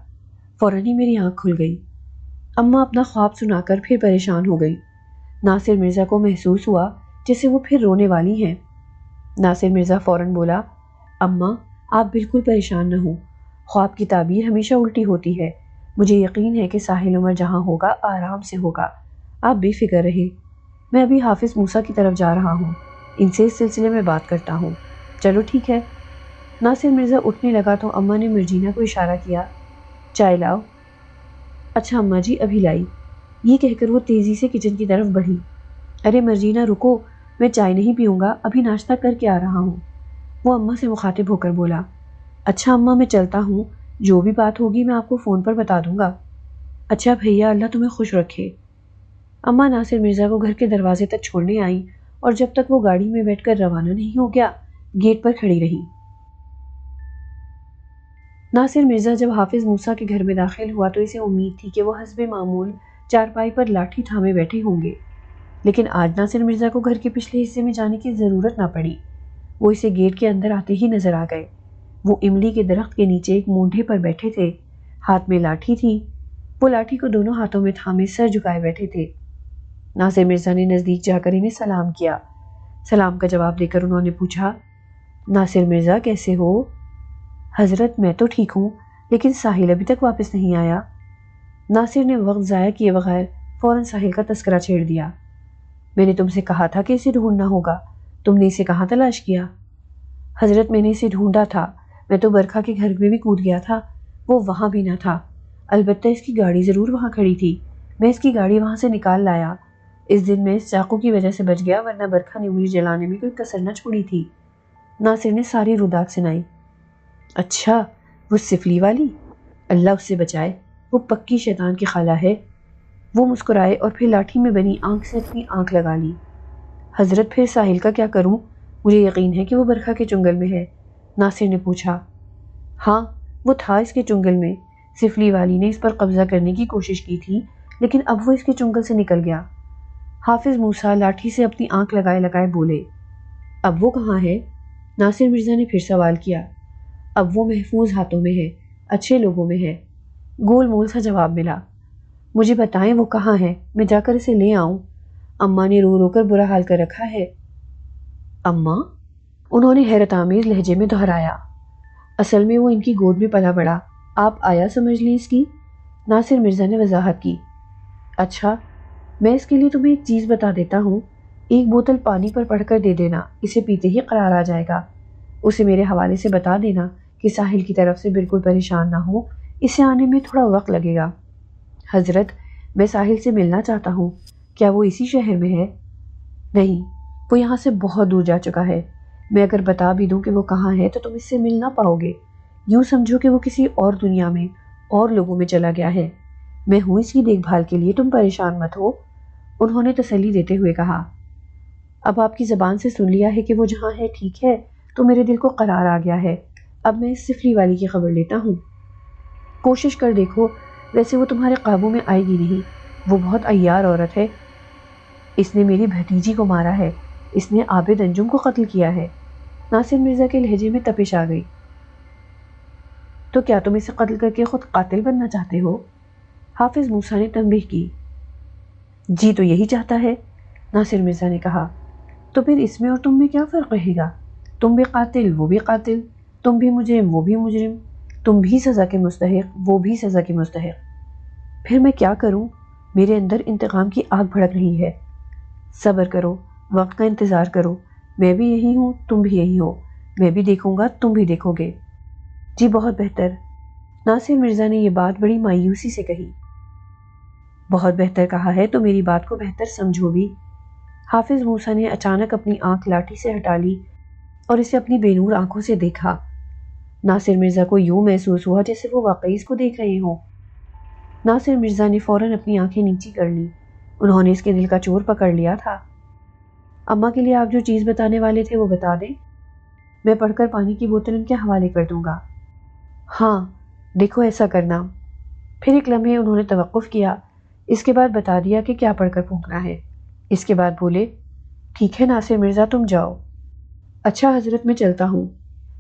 فوراً ہی میری آنکھ کھل گئی۔ اماں اپنا خواب سنا کر پھر پریشان ہو گئی۔ ناصر مرزا کو محسوس ہوا جیسے وہ پھر رونے والی ہیں۔ ناصر مرزا فوراً بولا، اماں آپ بالکل پریشان نہ ہوں، خواب کی تعبیر ہمیشہ الٹی ہوتی ہے، مجھے یقین ہے کہ ساحل عمر جہاں ہوگا آرام سے ہوگا، آپ بے فکر رہے، میں ابھی حافظ موسیٰ کی طرف جا رہا ہوں، ان سے اس سلسلے میں بات کرتا ہوں، چلو ٹھیک ہے۔ ناصر مرزا اٹھنے لگا تو اماں نے مرجینہ کو اشارہ کیا، چائے لاؤ۔ اچھا اماں جی ابھی لائی، یہ کہہ کر وہ تیزی سے کچن کی طرف بڑھی۔ ارے مرجینہ رکو، میں چائے نہیں پیوں گا، ابھی ناشتہ کر کے آ رہا ہوں، وہ اماں سے مخاطب ہو کر بولا۔ اچھا اماں میں چلتا ہوں، جو بھی بات ہوگی میں آپ کو فون پر بتا دوں گا۔ اچھا بھیا اللہ تمہیں خوش رکھے۔ اماں ناصر مرزا کو گھر کے دروازے تک چھوڑنے آئیں اور جب تک وہ گاڑی میں بیٹھ کر روانہ نہیں ہو گیا گیٹ پر کھڑی رہی۔ ناصر مرزا جب حافظ موسیٰ کے گھر میں داخل ہوا تو اسے امید تھی کہ وہ حسب معمول چارپائی پر لاٹھی تھامے بیٹھے ہوں گے، لیکن آج ناصر مرزا کو گھر کے پچھلے حصے میں جانے کی ضرورت نہ پڑی، وہ اسے گیٹ کے اندر آتے ہی نظر آ گئے۔ وہ املی کے درخت کے نیچے ایک مونڈھے پر بیٹھے تھے، ہاتھ میں لاٹھی تھی، وہ لاٹھی کو دونوں ہاتھوں میں تھامے سر جھکائے بیٹھے تھے۔ ناصر مرزا نے نزدیک جا کر انہیں سلام کیا۔ سلام کا جواب دے کر انہوں نے پوچھا، ناصر مرزا کیسے ہو؟ حضرت میں تو ٹھیک ہوں، لیکن ساحل ابھی تک واپس نہیں آیا۔ ناصر نے وقت ضائع کیے بغیر فوراً ساحل کا تذکرہ چھیڑ دیا۔ میں نے تم سے کہا تھا کہ اسے ڈھونڈنا ہوگا، تم نے اسے کہاں تلاش کیا؟ حضرت میں نے اسے ڈھونڈا تھا، میں تو برکھا کے گھر میں بھی کود گیا تھا، وہ وہاں بھی نہ تھا، البتہ اس کی گاڑی ضرور وہاں کھڑی تھی، میں اس کی گاڑی وہاں سے نکال لایا، اس دن میں اس چاقو کی وجہ سے بچ گیا ورنہ برکھا نے مجھے جلانے میں کوئی کسر نہ چھوڑی تھی۔ ناصر نے ساری رودات سنائی۔ اچھا وہ سفلی والی، اللہ اس سے بچائے، وہ پکی شیطان کی خالہ ہے۔ وہ مسکرائے اور پھر لاٹھی میں بنی آنکھ سے اپنی آنکھ لگا لی۔ حضرت پھر ساحل کا کیا کروں؟ مجھے یقین ہے کہ وہ برکھا کے چنگل میں ہے۔ ناصر نے پوچھا۔ ہاں وہ تھا اس کے چنگل میں، سفلی والی نے اس پر قبضہ کرنے کی کوشش کی تھی لیکن اب وہ اس کے چنگل سے نکل گیا۔ حافظ موسیٰ لاٹھی سے اپنی آنکھ لگائے لگائے بولے۔ اب وہ کہاں ہے؟ ناصر مرزا نے پھر سوال کیا۔ اب وہ محفوظ ہاتھوں میں ہے، اچھے لوگوں میں ہے، گول مول سا جواب ملا۔ مجھے بتائیں وہ کہاں ہے، میں جا کر اسے لے آؤں، اماں نے رو رو کر برا حال کر رکھا ہے۔ اماں؟ انہوں نے حیرت آمیز لہجے میں دہرایا۔ اصل میں وہ ان کی گود میں پلا بڑا، آپ آیا سمجھ لیں اس کی، ناصر مرزا نے وضاحت کی۔ اچھا میں اس کے لیے تمہیں ایک چیز بتا دیتا ہوں، ایک بوتل پانی پر پڑھ کر دے دینا، اسے پیتے ہی قرار آ جائے گا، اسے میرے حوالے سے بتا دینا کہ ساحل کی طرف سے بالکل پریشان نہ ہو، اسے آنے میں تھوڑا وقت لگے گا۔ حضرت میں ساحل سے ملنا چاہتا ہوں، کیا وہ اسی شہر میں ہے؟ نہیں، وہ یہاں سے بہت دور جا چکا ہے، میں اگر بتا بھی دوں کہ وہ کہاں ہے تو تم اس سے مل نہ پاؤ گے، یوں سمجھو کہ وہ کسی اور دنیا میں اور لوگوں میں چلا گیا ہے، میں ہوں اس کی دیکھ بھال کے لیے، تم پریشان مت ہو، انہوں نے تسلی دیتے ہوئے کہا۔ اب آپ کی زبان سے سن لیا ہے کہ وہ جہاں ہے ٹھیک ہے تو میرے دل کو قرار آ گیا ہے، اب میں اس سفلی والی کی خبر لیتا ہوں، کوشش کر دیکھو، ویسے وہ تمہارے قابو میں آئے گی نہیں، وہ بہت عیار عورت ہے، اس نے میری بھتیجی کو مارا ہے، اس نے عابد انجم کو قتل کیا ہے۔ ناصر مرزا کے لہجے میں تپش آ گئی۔ تو کیا تم اسے قتل کر کے خود قاتل بننا چاہتے ہو؟ حافظ موسیٰ نے تنبیہ کی۔ جی تو یہی چاہتا ہے، ناصر مرزا نے کہا۔ تو پھر اس میں اور تم میں کیا فرق رہے گا؟ تم بھی قاتل وہ بھی قاتل، تم بھی مجرم وہ بھی مجرم، تم بھی سزا کے مستحق وہ بھی سزا کے مستحق، پھر میں کیا کروں؟ میرے اندر انتقام کی آگ بھڑک رہی ہے، صبر کرو، وقت کا انتظار کرو، میں بھی یہی ہوں تم بھی یہی ہو، میں بھی دیکھوں گا تم بھی دیکھو گے۔ جی بہت بہتر، ناصر مرزا نے یہ بات بڑی مایوسی سے کہی۔ بہت بہتر کہا ہے تو میری بات کو بہتر سمجھو بھی۔ حافظ موسیٰ نے اچانک اپنی آنکھ لاٹھی سے ہٹا لی اور اسے اپنی بے نور آنکھوں سے دیکھا۔ ناصر مرزا کو یوں محسوس ہوا جیسے وہ واقعی اس کو دیکھ رہے ہوں۔ ناصر مرزا نے فوراً اپنی آنکھیں نیچی کر لی، انہوں نے اس کے دل کا چور پکڑ لیا تھا۔ اماں کے لیے آپ جو چیز بتانے والے تھے وہ بتا دیں، میں پڑھ کر پانی کی بوتل ان کے حوالے کر دوں گا۔ ہاں دیکھو ایسا کرنا۔ پھر ایک لمحے انہوں نے توقف کیا، اس کے بعد بتا دیا کہ کیا پڑھ کر پھونکنا ہے، اس کے بعد بولے، ٹھیک ہے ناصر مرزا تم جاؤ۔ اچھا حضرت میں چلتا ہوں،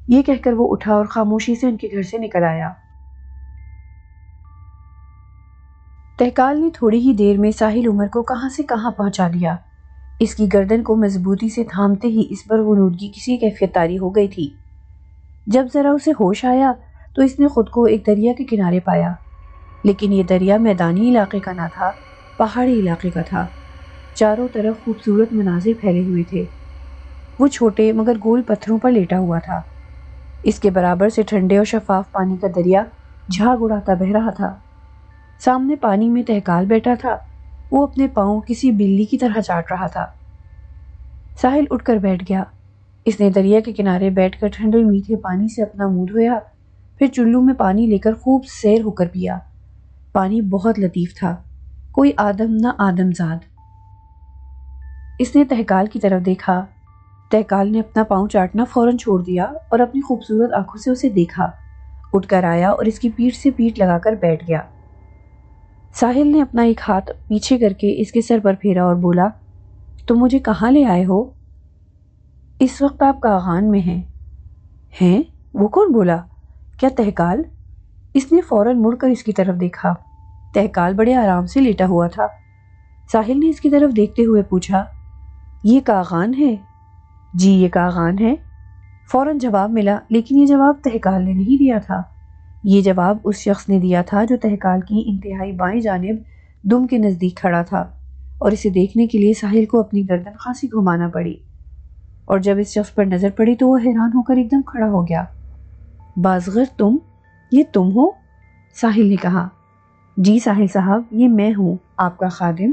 یہ کہہ کر وہ اٹھا اور خاموشی سے ان کے گھر سے نکل آیا۔ تہکال نے تھوڑی ہی دیر میں ساحل عمر کو کہاں سے کہاں پہنچا دیا۔ اس کی گردن کو مضبوطی سے تھامتے ہی اس پر غنودگی کسی کیفیت طاری ہو گئی تھی۔ جب ذرا اسے ہوش آیا تو اس نے خود کو ایک دریا کے کنارے پایا، لیکن یہ دریا میدانی علاقے کا نہ تھا، پہاڑی علاقے کا تھا۔ چاروں طرف خوبصورت مناظر پھیلے ہوئے تھے۔ وہ چھوٹے مگر گول پتھروں پر لیٹا ہوا تھا۔ اس کے برابر سے ٹھنڈے اور شفاف پانی کا دریا جھاگ اڑاتا بہ رہا تھا۔ سامنے پانی میں تہکال بیٹھا تھا، وہ اپنے پاؤں کسی بلی کی طرح چاٹ رہا تھا۔ ساحل اٹھ کر بیٹھ گیا۔ اس نے دریا کے کنارے بیٹھ کر ٹھنڈے میٹھے پانی سے اپنا منہ دھویا، پھر چلو میں پانی لے کر خوب سیر ہو کر پیا۔ پانی بہت لطیف تھا، کوئی آدم نہ آدم زاد۔ اس نے تہکال کی طرف دیکھا۔ تہکال نے اپنا پاؤں چاٹنا فوراً چھوڑ دیا اور اپنی خوبصورت آنکھوں سے اسے دیکھا، اٹھ کر آیا اور اس کی پیٹھ سے پیٹھ لگا کر بیٹھ گیا۔ ساحل نے اپنا ایک ہاتھ پیچھے کر کے اس کے سر پر پھیرا اور بولا، تم مجھے کہاں لے آئے ہو؟ اس وقت آپ کاغان میں ہیں۔ ہیں؟ وہ کون بولا؟ کیا تہکال؟ اس نے فوراً مڑ کر اس کی طرف دیکھا۔ تہکال بڑے آرام سے لیٹا ہوا تھا۔ ساحل نے اس کی طرف دیکھتے ہوئے پوچھا، یہ کاغان ہے؟ جی یہ کاغان ہے، فوراً جواب ملا، لیکن یہ جواب تہکال نے نہیں دیا تھا۔ یہ جواب اس شخص نے دیا تھا جو تہکال کی انتہائی بائیں جانب دم کے نزدیک کھڑا تھا، اور اسے دیکھنے کے لیے ساحل کو اپنی گردن خاصی گھمانا پڑی، اور جب اس شخص پر نظر پڑی تو وہ حیران ہو کر ایک دم کھڑا ہو گیا۔ بازغر تم؟ یہ تم ہو؟ ساحل نے کہا۔ جی ساحل صاحب، یہ میں ہوں، آپ کا خادم۔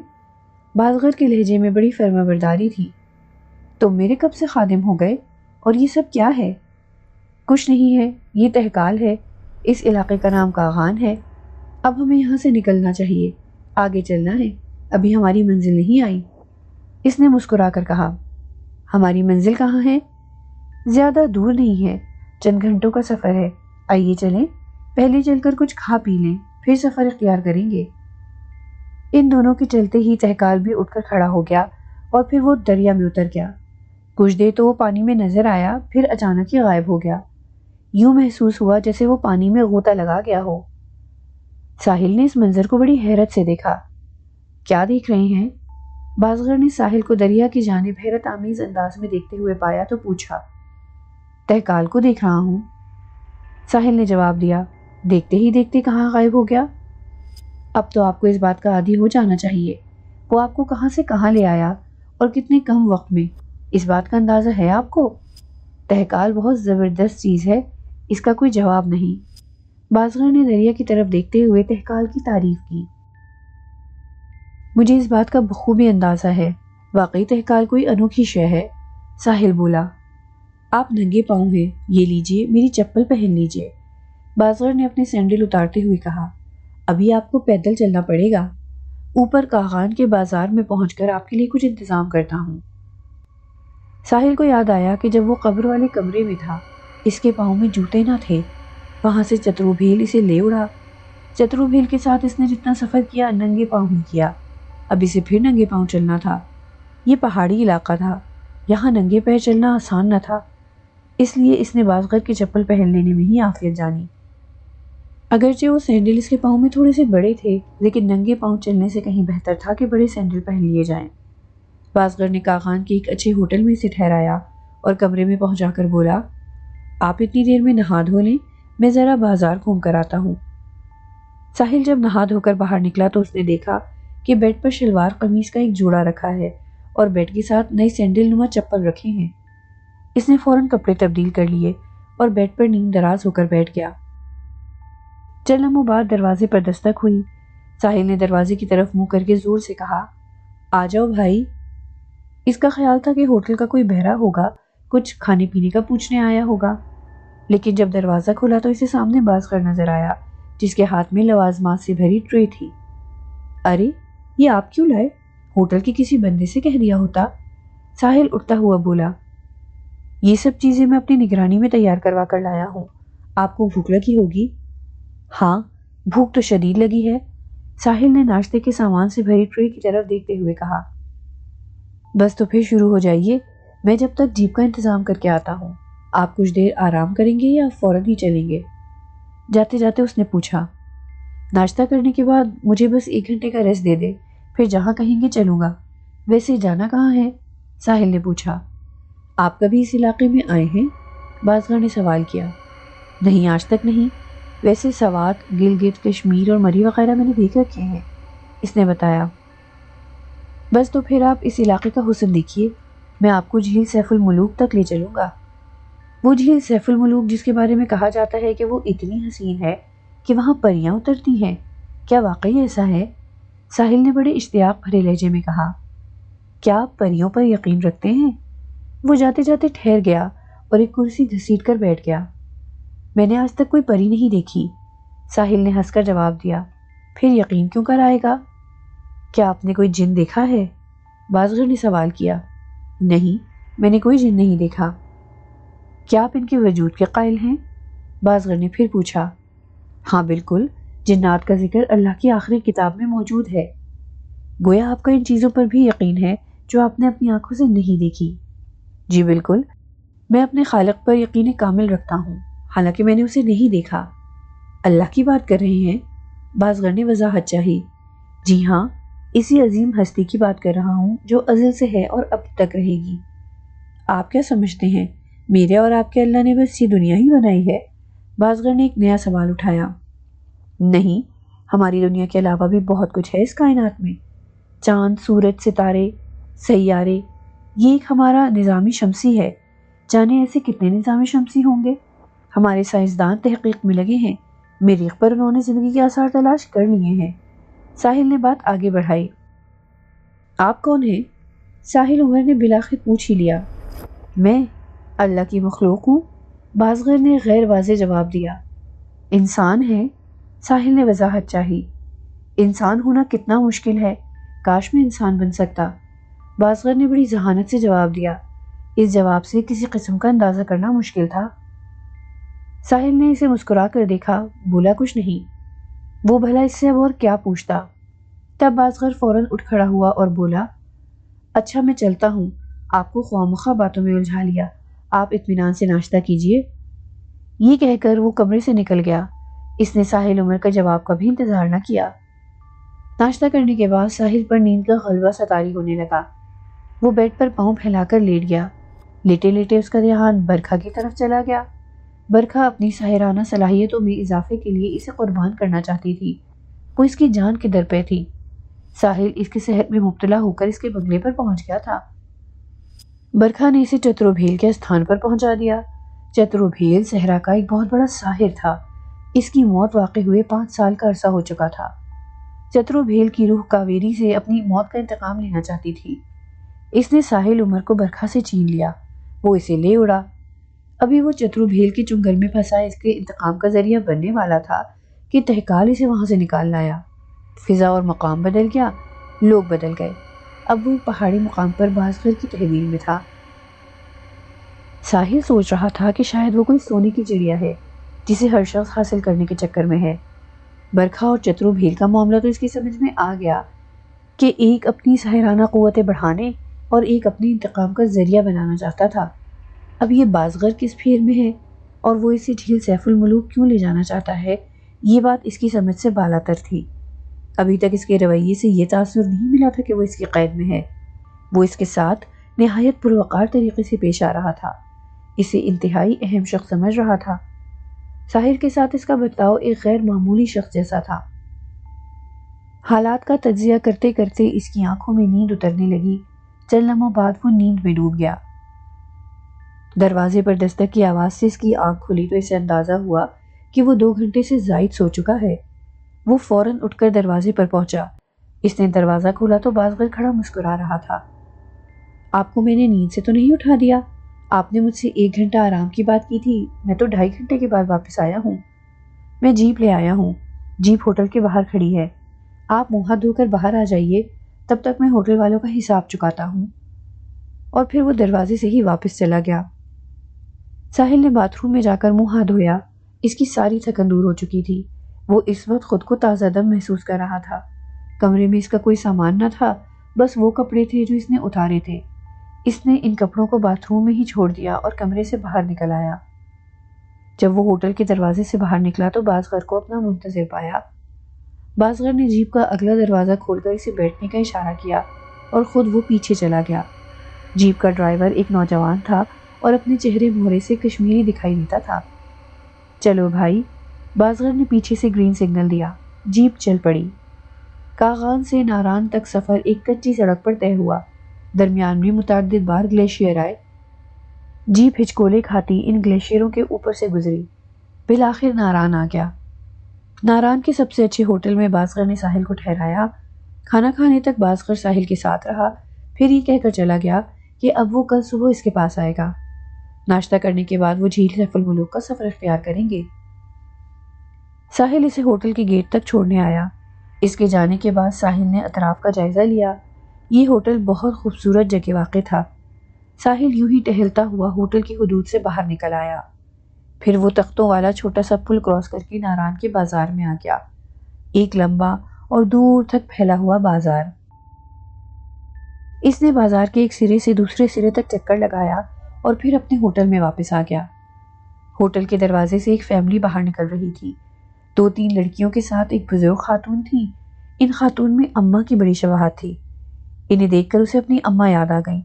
بازغر کے لہجے میں بڑی فرمانبرداری تھی۔ تم میرے کب سے خادم ہو گئے؟ اور یہ سب کیا ہے؟ کچھ نہیں ہے، یہ تہکال ہے، اس علاقے کا نام کاغان ہے۔ اب ہمیں یہاں سے نکلنا چاہیے، آگے چلنا ہے، ابھی ہماری منزل نہیں آئی۔ اس نے مسکرا کر کہا، ہماری منزل کہاں ہے؟ زیادہ دور نہیں ہے، چند گھنٹوں کا سفر ہے، آئیے چلیں، پہلے چل کر کچھ کھا پی لیں، پھر سفر اختیار کریں گے۔ ان دونوں کے چلتے ہی تہکال بھی اٹھ کر کھڑا ہو گیا اور پھر وہ دریا میں اتر گیا۔ کچھ دیر تو وہ پانی میں نظر آیا، پھر اچانک ہی غائب ہو گیا۔ یوں محسوس ہوا جیسے وہ پانی میں غوطہ لگا گیا ہو۔ ساحل نے اس منظر کو بڑی حیرت سے دیکھا۔ کیا دیکھ رہے ہیں؟ بازغر نے ساحل کو دریا کی جانب حیرت آمیز انداز میں دیکھتے ہوئے پایا تو پوچھا، تہکال کو دیکھ رہا ہوں۔ ساحل نے جواب دیا، دیکھتے ہی دیکھتے کہاں غائب ہو گیا؟ اب تو آپ کو اس بات کا عادی ہو جانا چاہیے، وہ آپ کو کہاں سے کہاں لے آیا اور کتنے کم وقت میں، اس بات کا اندازہ ہے آپ کو؟ تہکال بہت زبردست چیز ہے، اس کا کوئی جواب نہیں۔ بازغر نے دریا کی طرف دیکھتے ہوئے تہکال کی تعریف کی۔ مجھے اس بات کا بخوبی اندازہ ہے، واقعی تہکال کوئی انوکھی شے ہے۔ ساحل بولا، آپ ننگے پاؤں ہیں، یہ لیجئے، میری چپل پہن لیجئے۔ بازغر نے اپنے سینڈل اتارتے ہوئے کہا، ابھی آپ کو پیدل چلنا پڑے گا، اوپر کاغان کے بازار میں پہنچ کر آپ کے لیے کچھ انتظام کرتا ہوں۔ ساحل کو یاد آیا کہ جب وہ قبر والے کمرے میں تھا، اس کے پاؤں میں جوتے نہ تھے، وہاں سے چترو بھیل اسے لے اڑا۔ چترو بھیل کے ساتھ اس نے جتنا سفر کیا ننگے پاؤں ہی کیا، اب اسے پھر ننگے پاؤں چلنا تھا۔ یہ پہاڑی علاقہ تھا، یہاں ننگے پیر چلنا آسان نہ تھا، اس لیے اس نے بازغر کی چپل پہن لینے میں ہی عافیت جانی۔ اگرچہ وہ سینڈل اس کے پاؤں میں تھوڑے سے بڑے تھے، لیکن ننگے پاؤں چلنے سے کہیں بہتر تھا کہ بڑے سینڈل پہن لیے جائیں۔ بازغر نے کاغان کے ایک اچھے ہوٹل میں اسے ٹھہرایا اور کمرے میں پہنچا کر بولا، آپ اتنی دیر میں نہا دھو لیں، میں ذرا بازار گھوم کر آتا ہوں۔ ساحل جب نہا دھو کر باہر نکلا تو اس نے دیکھا کہ بیڈ پر شلوار قمیص کا ایک جوڑا رکھا ہے اور بیڈ کے ساتھ نئی سینڈل نما چپل رکھے ہیں۔ اس نے فوراً کپڑے تبدیل کر لیے اور بیڈ پر نیم دراز ہو کر بیٹھ گیا۔ چند لمحوں بعد دروازے پر دستک ہوئی۔ ساحل نے دروازے کی طرف منہ کر کے زور سے کہا، آ جاؤ بھائی۔ اس کا خیال تھا کہ ہوٹل کا کوئی بہرا ہوگا، کچھ کھانے پینے کا پوچھنے آیا ہوگا، لیکن جب دروازہ کھولا تو اسے سامنے بازغر نظر آیا جس کے ہاتھ میں لوازمات سے بھری ٹرے تھی۔ ارے یہ آپ کیوں لائے؟ ہوٹل کے کسی بندے سے کہہ دیا ہوتا۔ ساحل اٹھتا ہوا بولا، یہ سب چیزیں میں اپنی نگرانی میں تیار کروا کر لایا ہوں، آپ کو بھوک لگی ہوگی؟ ہاں بھوک تو شدید لگی ہے، ساحل نے ناشتے کے سامان سے بھری ٹرے کی طرف دیکھتے ہوئے کہا۔ بس تو پھر شروع ہو جائیے، میں جب تک جیپ کا انتظام کر کے آتا ہوں۔ آپ کچھ دیر آرام کریں گے یا فوراً ہی چلیں گے؟ جاتے جاتے اس نے پوچھا، ناشتہ کرنے کے بعد مجھے بس 1 گھنٹے کا ریسٹ دے دے، پھر جہاں کہیں گے چلوں گا۔ ویسے جانا کہاں ہے؟ ساحل نے پوچھا۔ آپ کبھی اس علاقے میں آئے ہیں؟ بازغر نے سوال کیا۔ نہیں، آج تک نہیں۔ ویسے سوات، گلگت، کشمیر اور مری وغیرہ میں نے دیکھ رکھے ہیں، اس نے بتایا۔ بس تو پھر آپ اس علاقے کا حسن دیکھیے، میں آپ کو جھیل سیف الملوک تک لے چلوں گا۔ وہ جھیل سیف الملوک جس کے بارے میں کہا جاتا ہے کہ وہ اتنی حسین ہے کہ وہاں پریاں اترتی ہیں، کیا واقعی ایسا ہے؟ ساحل نے بڑے اشتیاق بھرے لہجے میں کہا۔ کیا آپ پریوں پر یقین رکھتے ہیں؟ وہ جاتے جاتے ٹھہر گیا اور ایک کرسی گھسیٹ کر بیٹھ گیا۔ میں نے آج تک کوئی پری نہیں دیکھی، ساحل نے ہنس کر جواب دیا۔ پھر یقین کیوں کر آئے گا؟ کیا آپ نے کوئی جن دیکھا ہے؟ بازغر نے سوال کیا۔ نہیں، میں نے کوئی جن نہیں دیکھا۔ کیا آپ ان کے وجود کے قائل ہیں؟ بازغر نے پھر پوچھا۔ ہاں بالکل، جنات کا ذکر اللہ کی آخری کتاب میں موجود ہے۔ گویا آپ کا ان چیزوں پر بھی یقین ہے جو آپ نے اپنی آنکھوں سے نہیں دیکھی۔ جی بالکل، میں اپنے خالق پر یقین کامل رکھتا ہوں، حالانکہ میں نے اسے نہیں دیکھا۔ اللہ کی بات کر رہے ہیں؟ بازغر نے وضاحت چاہی۔ جی ہاں، اسی عظیم ہستی کی بات کر رہا ہوں جو ازل سے ہے اور اب تک رہے گی۔ آپ کیا سمجھتے ہیں میرے اور آپ کے اللہ نے بس یہ دنیا ہی بنائی ہے؟ بازغر نے ایک نیا سوال اٹھایا۔ نہیں، ہماری دنیا کے علاوہ بھی بہت کچھ ہے اس کائنات میں، چاند، سورج، ستارے، سیارے، یہ ایک ہمارا نظام شمسی ہے۔ جانے ایسے کتنے نظام شمسی ہوں گے؟ ہمارے سائنسدان تحقیق میں لگے ہیں، مریخ پر انہوں نے زندگی کے آثار تلاش کر لیے ہیں۔ ساحل نے بات آگے بڑھائی۔ آپ کون ہیں؟ ساحل عمر نے بلاخر پوچھ ہی لیا۔ میں اللہ کی مخلوق ہوں، بازغر نے غیر واضح جواب دیا۔ انسان ہے؟ ساحل نے وضاحت چاہی۔ انسان ہونا کتنا مشکل ہے، کاش میں انسان بن سکتا، بازغر نے بڑی ذہانت سے جواب دیا۔ اس جواب سے کسی قسم کا اندازہ کرنا مشکل تھا۔ ساحل نے اسے مسکرا کر دیکھا، بولا کچھ نہیں۔ وہ بھلا اس سے اب اور کیا پوچھتا؟ تب بازغر فوراً اٹھ کھڑا ہوا اور بولا، اچھا میں چلتا ہوں، آپ کو خواہ مخواہ باتوں میں الجھا لیا، آپ اطمینان سے ناشتہ کیجیے۔ یہ کہہ کر وہ کمرے سے نکل گیا۔ اس نے ساحل عمر کا جواب کا بھی انتظار نہ کیا۔ ناشتہ کرنے کے بعد ساحل پر نیند کا غلبہ ستاری ہونے لگا۔ وہ بیڈ پر پاؤں پھیلا کر لیٹ گیا۔ لیٹے لیٹے اس کا دھیان برکھا کی طرف چلا گیا۔ برکھا اپنی ساحرانہ صلاحیتوں میں اضافے کے لیے اسے قربان کرنا چاہتی تھی۔ وہ اس کی جان کے در پہ تھی۔ ساحل اس کے صحت میں مبتلا ہو کر اس کے بنگلے پر پہنچ گیا تھا۔ برکھا نے اسے چترو بھیل کے استھان پر پہنچا دیا۔ چترو بھیل صحرا کا ایک بہت بڑا ساحر تھا۔ اس کی موت واقع ہوئے 5 سال کا عرصہ ہو چکا تھا۔ چترو بھیل کی روح کاویری سے اپنی موت کا انتقام لینا چاہتی تھی۔ اس نے ساحل عمر کو برکھا سے چھین لیا۔ وہ اسے لے اڑا۔ ابھی وہ چترو بھیل کے چنگل میں پھنسا اس کے انتقام کا ذریعہ بننے والا تھا کہ تہکال اسے وہاں سے نکال لایا۔ فضا اور مقام بدل گیا، لوگ بدل گئے۔ اب وہ ایک پہاڑی مقام پر بازغر کی تحویل میں تھا۔ ساحل سوچ رہا تھا کہ شاید وہ کوئی سونے کی چڑیا ہے جسے ہر شخص حاصل کرنے کے چکر میں ہے۔ برکھا اور چترو بھیل کا معاملہ تو اس کی سمجھ میں آ گیا کہ ایک اپنی ساحرانہ قوتیں بڑھانے اور ایک اپنے انتقام کا ذریعہ بنانا چاہتا تھا۔ اب یہ بازغر کس پھیر میں ہے اور وہ اسے جھیل سیف الملوک کیوں لے جانا چاہتا ہے، یہ بات اس کی سمجھ سے بالاتر تھی۔ ابھی تک اس کے رویے سے یہ تاثر نہیں ملا تھا کہ وہ اس کی قید میں ہے۔ وہ اس کے ساتھ نہایت پروقار طریقے سے پیش آ رہا تھا، اسے انتہائی اہم شخص سمجھ رہا تھا۔ ساحل کے ساتھ اس کا برتاؤ ایک غیر معمولی شخص جیسا تھا۔ حالات کا تجزیہ کرتے کرتے اس کی آنکھوں میں نیند اترنے لگی۔ چند لمحوں بعد وہ نیند میں ڈوب گیا۔ دروازے پر دستک کی آواز سے اس کی آنکھ کھلی تو اسے اندازہ ہوا کہ وہ 2 گھنٹے سے زائد سو چکا ہے۔ وہ فوراً اٹھ کر دروازے پر پہنچا۔ اس نے دروازہ کھولا تو بازغر کھڑا مسکرا رہا تھا۔ آپ کو میں نے نیند سے تو نہیں اٹھا دیا؟ آپ نے مجھ سے 1 گھنٹہ آرام کی بات کی تھی، میں تو 2.5 گھنٹے کے بعد واپس آیا ہوں۔ میں جیپ لے آیا ہوں، جیپ ہوٹل کے باہر کھڑی ہے، آپ منہ ہاتھ دھو کر باہر آ جائیے، تب تک میں ہوٹل والوں کا حساب چکاتا ہوں۔ اور پھر وہ دروازے سے ہی واپس چلا گیا۔ ساحل نے باتھ روم میں جا کر منہ ہاتھ دھویا۔ اس کی ساری تھکن دور ہو چکی تھی۔ وہ اس وقت خود کو تازہ دم محسوس کر رہا تھا۔ کمرے میں اس کا کوئی سامان نہ تھا، بس وہ کپڑے تھے جو اس نے اتارے تھے۔ اس نے ان کپڑوں کو باتھ روم میں ہی چھوڑ دیا اور کمرے سے باہر نکل آیا۔ جب وہ ہوٹل کے دروازے سے باہر نکلا تو بازغر کو اپنا منتظر پایا۔ بازغر نے جیپ کا اگلا دروازہ کھول کر اسے بیٹھنے کا اشارہ کیا اور خود وہ پیچھے چلا گیا۔ جیپ کا ڈرائیور ایک نوجوان تھا اور اپنے چہرے مہرے سے کشمیری دکھائی دیتا تھا۔ چلو بھائی، بازغر نے پیچھے سے گرین سگنل دیا۔ جیپ چل پڑی۔ کاغان سے ناران تک سفر ایک کچی سڑک پر طے ہوا۔ درمیان میں متعدد بار گلیشیئر آئے۔ جیپ ہچکولے کھاتی ان گلیشیئروں کے اوپر سے گزری۔ بالآخر ناران آ گیا۔ ناران کے سب سے اچھے ہوٹل میں بازغر نے ساحل کو ٹھہرایا۔ کھانا کھانے تک بازغر ساحل کے ساتھ رہا، پھر یہ کہہ کر چلا گیا کہ اب وہ کل صبح اس کے پاس آئے گا۔ ناشتہ کرنے کے بعد وہ جھیل سیف الملوک کا سفر اختیار کریں گے۔ ساحل اسے ہوٹل کے گیٹ تک چھوڑنے آیا۔ اس کے جانے کے بعد ساحل نے اطراف کا جائزہ لیا۔ یہ ہوٹل بہت خوبصورت جگہ واقع تھا۔ ساحل یوں ہی ٹہلتا ہوا ہوٹل کی حدود سے باہر نکل آیا۔ پھر وہ تختوں والا چھوٹا سا پل کراس کر کے ناران کے بازار میں آ گیا۔ ایک لمبا اور دور تک پھیلا ہوا بازار۔ اس نے بازار کے ایک سرے سے دوسرے سرے تک چکر لگایا اور پھر اپنے ہوٹل میں واپس آ گیا۔ ہوٹل کے دروازے سے ایک فیملی باہر نکل رہی تھی۔ 2-3 لڑکیوں کے ساتھ ایک بزرگ خاتون تھی۔ ان خاتون میں اماں کی بڑی شباہت تھی۔ انہیں دیکھ کر اسے اپنی اماں یاد آ گئیں۔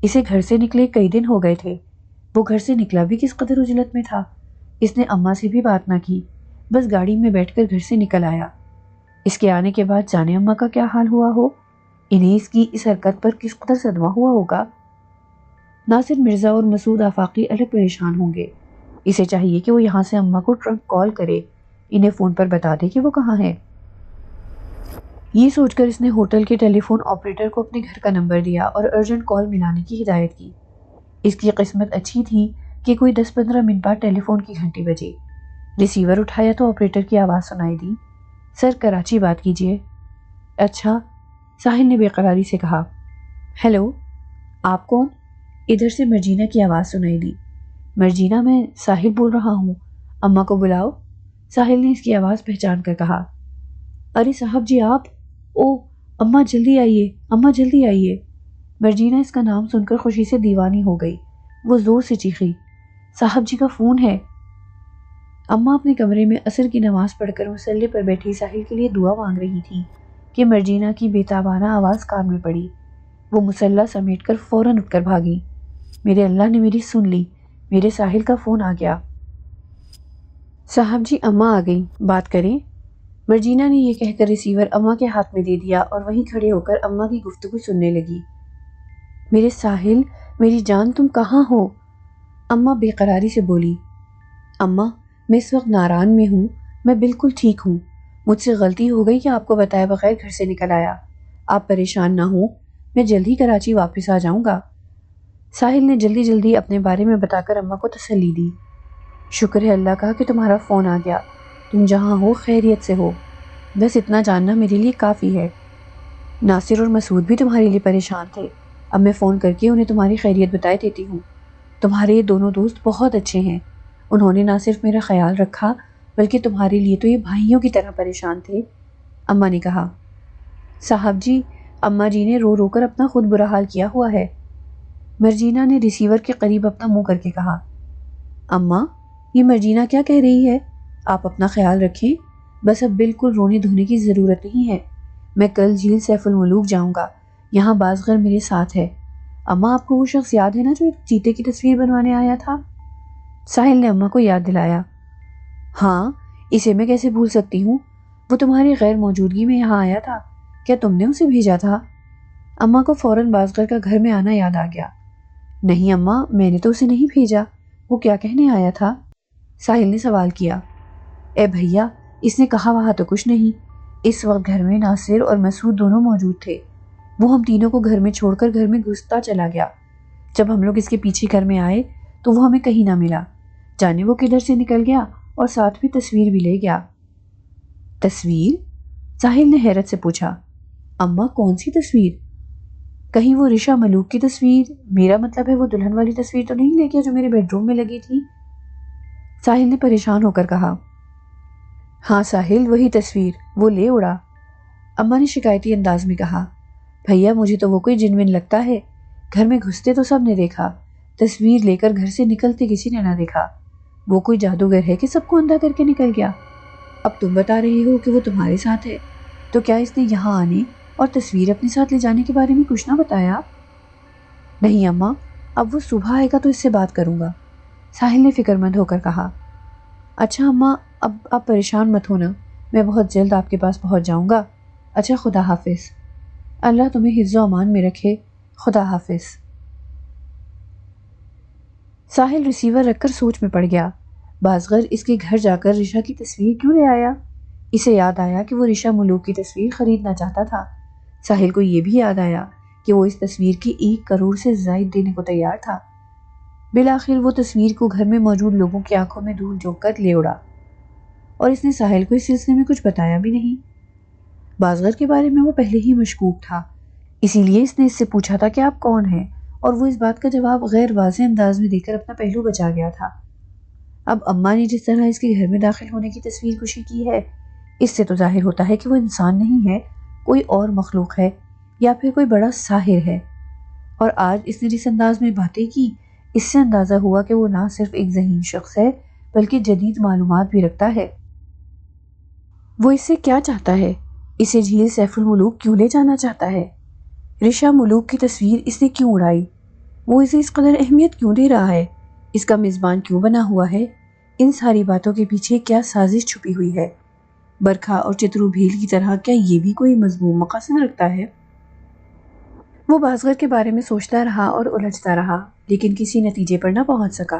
اسے گھر سے نکلے کئی دن ہو گئے تھے۔ وہ گھر سے نکلا بھی کس قدر عجلت میں تھا۔ اس نے اماں سے بھی بات نہ کی، بس گاڑی میں بیٹھ کر گھر سے نکل آیا۔ اس کے آنے کے بعد جانے اماں کا کیا حال ہوا ہو۔ انہیں اس کی اس حرکت پر کس قدر صدمہ ہوا ہوگا۔ ناصر مرزا اور مسعود آفاقی الگ پریشان ہوں گے۔ اسے چاہیے کہ وہ یہاں سے اماں کو ٹرنک کال کرے، انہیں فون پر بتا دے کہ وہ کہاں ہے۔ یہ سوچ کر اس نے ہوٹل کے ٹیلی فون آپریٹر کو اپنے گھر کا نمبر دیا اور ارجنٹ کال ملانے کی ہدایت کی۔ اس کی قسمت اچھی تھی کہ کوئی 10-15 منٹ بعد ٹیلی فون کی گھنٹی بجی۔ ریسیور اٹھایا تو آپریٹر کی آواز سنائی دی، سر کراچی بات کیجیے۔ اچھا، ساحل نے بے قراری سے کہا۔ ہیلو، آپ کون؟ ادھر سے مرجینہ کی آواز سنائی دی۔ مرجینہ، میں ساحل بول رہا ہوں، اماں کو بلاؤ۔ ساحل نے اس کی آواز پہچان کر کہا۔ ارے صاحب جی آپ، او اماں جلدی آئیے، اماں جلدی آئیے۔ مرجینہ اس کا نام سن کر خوشی سے دیوانی ہو گئی۔ وہ زور سے چیخی، صاحب جی کا فون ہے۔ اماں اپنے کمرے میں عصر کی نماز پڑھ کر مصلی پر بیٹھی ساحل کے لیے دعا مانگ رہی تھی کہ مرجینہ کی بے تابانہ آواز کان میں پڑی۔ وہ مصلی سمیٹ کر فوراً اٹھ کر بھاگی۔ میرے اللہ نے میری سن لی، میرے ساحل کا فون آ گیا۔ صاحب جی اماں آ گئی، بات کریں۔ مرجینہ نے یہ کہہ کر ریسیور اماں کے ہاتھ میں دے دیا اور وہیں کھڑے ہو کر اماں کی گفتگو سننے لگی۔ میرے ساحل، میری جان، تم کہاں ہو؟ اماں بے قراری سے بولی۔ اماں، میں اس وقت ناران میں ہوں، میں بالکل ٹھیک ہوں۔ مجھ سے غلطی ہو گئی کہ آپ کو بتائے بغیر گھر سے نکل آیا۔ آپ پریشان نہ ہوں، میں جلد ہی کراچی واپس آ جاؤں گا۔ ساحل نے جلدی جلدی اپنے بارے میں بتا کر اماں کو تسلی دی۔ شکر ہے اللہ کا کہ تمہارا فون آ گیا، تم جہاں ہو خیریت سے ہو، بس اتنا جاننا میرے لیے کافی ہے۔ ناصر اور مسعود بھی تمہارے لیے پریشان تھے، اب میں فون کر کے انہیں تمہاری خیریت بتائے دیتی ہوں۔ تمہارے یہ دونوں دوست بہت اچھے ہیں، انہوں نے نہ صرف میرا خیال رکھا بلکہ تمہارے لیے تو یہ بھائیوں کی طرح پریشان تھے۔ اماں نے کہا۔ صاحب جی، اماں جی نے رو رو کر اپنا خود برا حال کیا ہوا ہے۔ مرجینہ نے ریسیور کے قریب اپنا منہ کر کے کہا۔ اماں، یہ مرجینہ کیا کہہ رہی ہے؟ آپ اپنا خیال رکھیں، بس اب بالکل رونے دھونے کی ضرورت نہیں ہے۔ میں کل جھیل سیف الملوک جاؤں گا، یہاں بازغر میرے ساتھ ہے۔ اماں، آپ کو وہ شخص یاد ہے نا جو ایک چیتے کی تصویر بنوانے آیا تھا؟ ساحل نے اماں کو یاد دلایا۔ ہاں، اسے میں کیسے بھول سکتی ہوں، وہ تمہاری غیر موجودگی میں یہاں آیا تھا، کیا تم نے اسے بھیجا تھا؟ اماں کو فوراً بازغر کا گھر میں آنا یاد آ گیا۔ نہیں اماں، میں نے تو اسے نہیں بھیجا، وہ کیا کہنے آیا تھا؟ ساحل نے سوال کیا۔ اے بھیا، اس نے کہا وہاں تو کچھ نہیں، اس وقت گھر میں ناصر اور مسعود دونوں موجود تھے، وہ ہم تینوں کو گھر میں چھوڑ کر گھر میں گھستا چلا گیا۔ جب ہم لوگ اس کے پیچھے گھر میں آئے تو وہ ہمیں کہیں نہ ملا، جانے وہ کدھر سے نکل گیا اور ساتھ بھی تصویر بھی لے گیا۔ تصویر؟ ساحل نے حیرت سے پوچھا۔ اماں، کون سی تصویر؟ کہیں وہ رشا ملوک کی تصویر؟ میرا مطلب ہے وہ دلہن والی تصویر تو نہیں لے گیا جو میرے بیڈ روم میں لگی تھی؟ ساحل نے پریشان ہو کر کہا۔ ہاں ساحل، وہی تصویر، وہ لے اڑا۔ اماں نے شکایتی انداز میں کہا۔ بھیا، مجھے تو وہ کوئی جن ون لگتا ہے، گھر میں گھستے تو سب نے دیکھا، تصویر لے کر گھر سے نکلتے کسی نے نہ دیکھا، وہ کوئی جادوگر ہے کہ سب کو اندھا کر کے نکل گیا؟ اب تم بتا رہی ہو کہ وہ تمہارے ساتھ ہے، تو کیا اس نے یہاں آنے اور تصویر اپنے ساتھ لے جانے کے بارے میں کچھ نہ بتایا؟ نہیں اماں، اب وہ صبح آئے گا تو اس سے بات کروں گا، ساحل نے فکر مند ہو کر کہا۔ اچھا اماں، اب آپ پریشان مت ہونا، میں بہت جلد آپ کے پاس پہنچ جاؤں گا۔ اچھا خدا حافظ۔ اللہ تمہیں حفظ و امان میں رکھے، خدا حافظ۔ ساحل ریسیور رکھ کر سوچ میں پڑ گیا۔ بازغر اس کے گھر جا کر رشا کی تصویر کیوں لے آیا؟ اسے یاد آیا کہ وہ رشا ملوک کی تصویر خریدنا چاہتا تھا۔ ساحل کو یہ بھی یاد آیا کہ وہ اس تصویر کی 1 کروڑ سے زائد دینے کو تیار تھا۔ بالآخر وہ تصویر کو گھر میں موجود لوگوں کی آنکھوں میں دھول جھونک کر لے اڑا، اور اس نے ساحل کو اس سلسلے میں کچھ بتایا بھی نہیں۔ بازغر کے بارے میں وہ پہلے ہی مشکوک تھا، اسی لیے اس نے اس سے پوچھا تھا کہ آپ کون ہیں، اور وہ اس بات کا جواب غیر واضح انداز میں دے کر اپنا پہلو بچا گیا تھا۔ اب اماں نے جس طرح اس کے گھر میں داخل ہونے کی تصویر کشی کی ہے، اس سے تو ظاہر ہوتا ہے کہ وہ انسان نہیں ہے، کوئی اور مخلوق ہے، یا پھر کوئی بڑا ساحر ہے۔ اور آج اس نے جس انداز میں باتیں کی، اس سے اندازہ ہوا کہ وہ نہ صرف ایک ذہین شخص ہے بلکہ جدید معلومات بھی رکھتا ہے۔ وہ اس سے کیا چاہتا ہے؟ اسے جھیل سیف الملوک کیوں لے جانا چاہتا ہے؟ رشا ملوک کی تصویر اس نے کیوں اڑائی؟ وہ اسے اس قدر اہمیت کیوں دے رہا ہے؟ اس کا میزبان کیوں بنا ہوا ہے؟ ان ساری باتوں کے پیچھے کیا سازش چھپی ہوئی ہے؟ برکھا اور چترو بھیل کی طرح کیا یہ بھی کوئی مذموم مقاصد رکھتا ہے؟ وہ بازغر کے بارے میں سوچتا رہا اور الجھتا رہا، لیکن کسی نتیجے پر نہ پہنچ سکا۔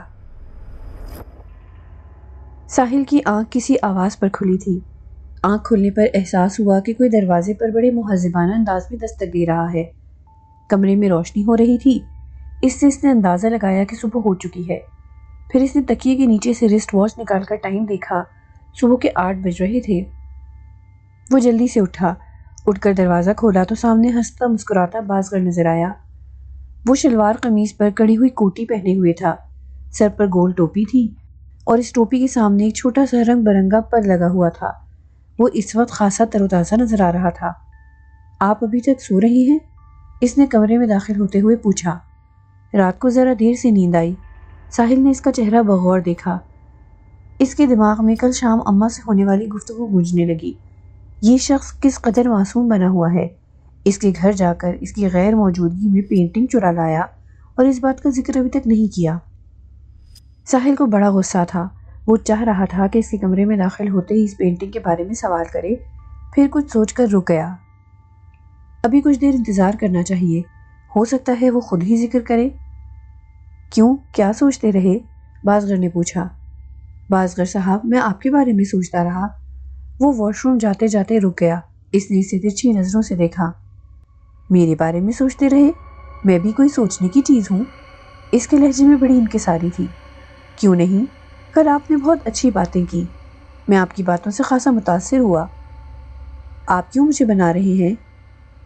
ساحل کی آنکھ کسی آواز پر کھلی تھی۔ آنکھ کھلنے پر احساس ہوا کہ کوئی دروازے پر بڑے مہذبانہ انداز میں دستک دے رہا ہے۔ کمرے میں روشنی ہو رہی تھی، اس سے اس نے اندازہ لگایا کہ صبح ہو چکی ہے۔ پھر اس نے تکیے کے نیچے سے رسٹ واچ نکال کر ٹائم دیکھا، صبح کے 8 بج رہے تھے۔ وہ جلدی سے اٹھ کر دروازہ کھولا تو سامنے ہنستا مسکراتا بازغر نظر آیا۔ وہ شلوار قمیض پر کڑی ہوئی کوٹی پہنے ہوئے تھا، سر پر گول ٹوپی تھی، اور اس ٹوپی کے سامنے ایک چھوٹا سا رنگ برنگا پر لگا ہوا تھا۔ وہ اس وقت خاصا تر و تازہ نظر آ رہا تھا۔ آپ ابھی تک سو رہی ہیں؟ اس نے کمرے میں داخل ہوتے ہوئے پوچھا۔ رات کو ذرا دیر سے نیند آئی۔ ساحل نے اس کا چہرہ بغور دیکھا۔ اس کے دماغ میں کل شام اماں سے ہونے والی گفتگو گونجنے لگی۔ یہ شخص کس قدر معصوم بنا ہوا ہے، اس کے گھر جا کر اس کی غیر موجودگی میں پینٹنگ چرا لایا اور اس بات کا ذکر ابھی تک نہیں کیا۔ ساحل کو بڑا غصہ تھا۔ وہ چاہ رہا تھا کہ اس کے کمرے میں داخل ہوتے ہی اس پینٹنگ کے بارے میں سوال کرے، پھر کچھ سوچ کر رک گیا۔ ابھی کچھ دیر انتظار کرنا چاہیے، ہو سکتا ہے وہ خود ہی ذکر کرے۔ کیوں، کیا سوچتے رہے؟ بازغر نے پوچھا۔ بازغر صاحب، میں آپ کے بارے میں سوچتا رہا۔ وہ واش روم جاتے جاتے رک گیا۔ اس نے اسے ترچھی نظروں سے دیکھا۔ میرے بارے میں سوچتے رہے؟ میں بھی کوئی سوچنے کی چیز ہوں؟ اس کے لہجے میں بڑی انکساری تھی۔ کیوں نہیں، کل آپ نے بہت اچھی باتیں کی، میں آپ کی باتوں سے خاصا متاثر ہوا۔ آپ کیوں مجھے بنا رہے ہیں؟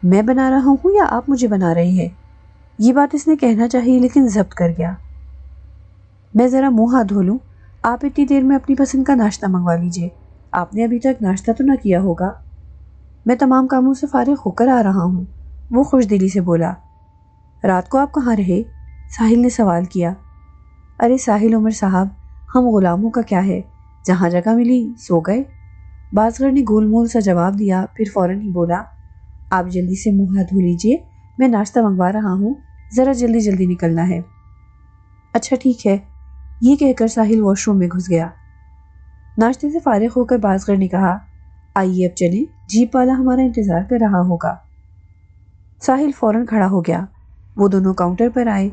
میں بنا رہا ہوں یا آپ مجھے بنا رہے ہیں؟ یہ بات اس نے کہنا چاہیے لیکن ضبط کر گیا۔ میں ذرا منہ ہاتھ دھو لوں، آپ اتنی دیر میں اپنی پسند کا ناشتہ منگوا لیجئے، آپ نے ابھی تک ناشتہ تو نہ کیا ہوگا۔ میں تمام کاموں سے فارغ ہو کر آ رہا ہوں، وہ خوش دلی سے بولا۔ رات کو آپ کہاں رہے؟ ساحل نے سوال کیا۔ ارے ساحل عمر صاحب، ہم غلاموں کا کیا ہے، جہاں جگہ ملی سو گئے۔ بازغر نے گول مول سا جواب دیا، پھر فوراً ہی بولا، آپ جلدی سے منہ ہاتھ دھو لیجئے، میں ناشتہ منگوا رہا ہوں، ذرا جلدی جلدی نکلنا ہے۔ اچھا ٹھیک ہے، یہ کہہ کر ساحل واش روم میں گھس گیا۔ ناشتے سے فارغ ہو کر بازغر نے کہا، آئیے اب چلیں، جیپ والا ہمارا انتظار کر رہا ہوگا۔ ساحل فوراً کھڑا ہو گیا۔ وہ دونوں کاؤنٹر پر آئے۔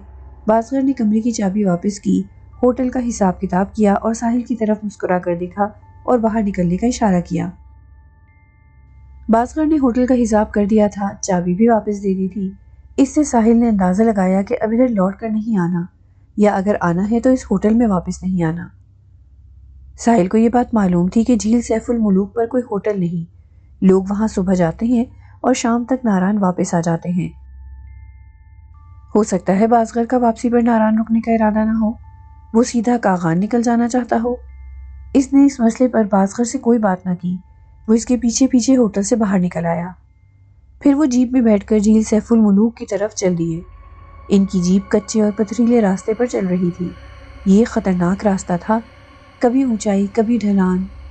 بازغر نے کمرے کی چابی واپس کی، ہوٹل کا حساب کتاب کیا اور ساحل کی طرف مسکرا کر دیکھا اور باہر نکلنے کا اشارہ کیا۔ بازغر نے ہوٹل کا حساب کر دیا تھا، چابی بھی واپس دے دی تھی۔ اس سے ساحل نے اندازہ لگایا کہ اب ادھر لوٹ کر نہیں آنا، یا اگر آنا ہے تو اس ہوٹل میں واپس نہیں آنا۔ ساحل کو یہ بات معلوم تھی کہ جھیل سیف الملوک پر کوئی ہوٹل نہیں، لوگ وہاں صبح جاتے ہیں اور شام تک ناران واپس آ جاتے ہیں۔ ہو سکتا ہے بازغر کا واپسی پر ناران رکنے کا ارادہ نہ ہو، وہ سیدھا کاغان نکل جانا چاہتا ہو۔ اس نے اس مسئلے پر بازغر سے کوئی بات نہ کی، وہ اس کے پیچھے پیچھے ہوٹل سے باہر نکل آیا۔ پھر وہ جیپ میں بیٹھ کر جھیل سیف الملوک کی طرف چل دیے۔ ان کی جیپ کچے اور پتھریلے راستے پر چل رہی تھی۔ یہ خطرناک راستہ تھا، کبھی اونچائی کبھی ڈھلان،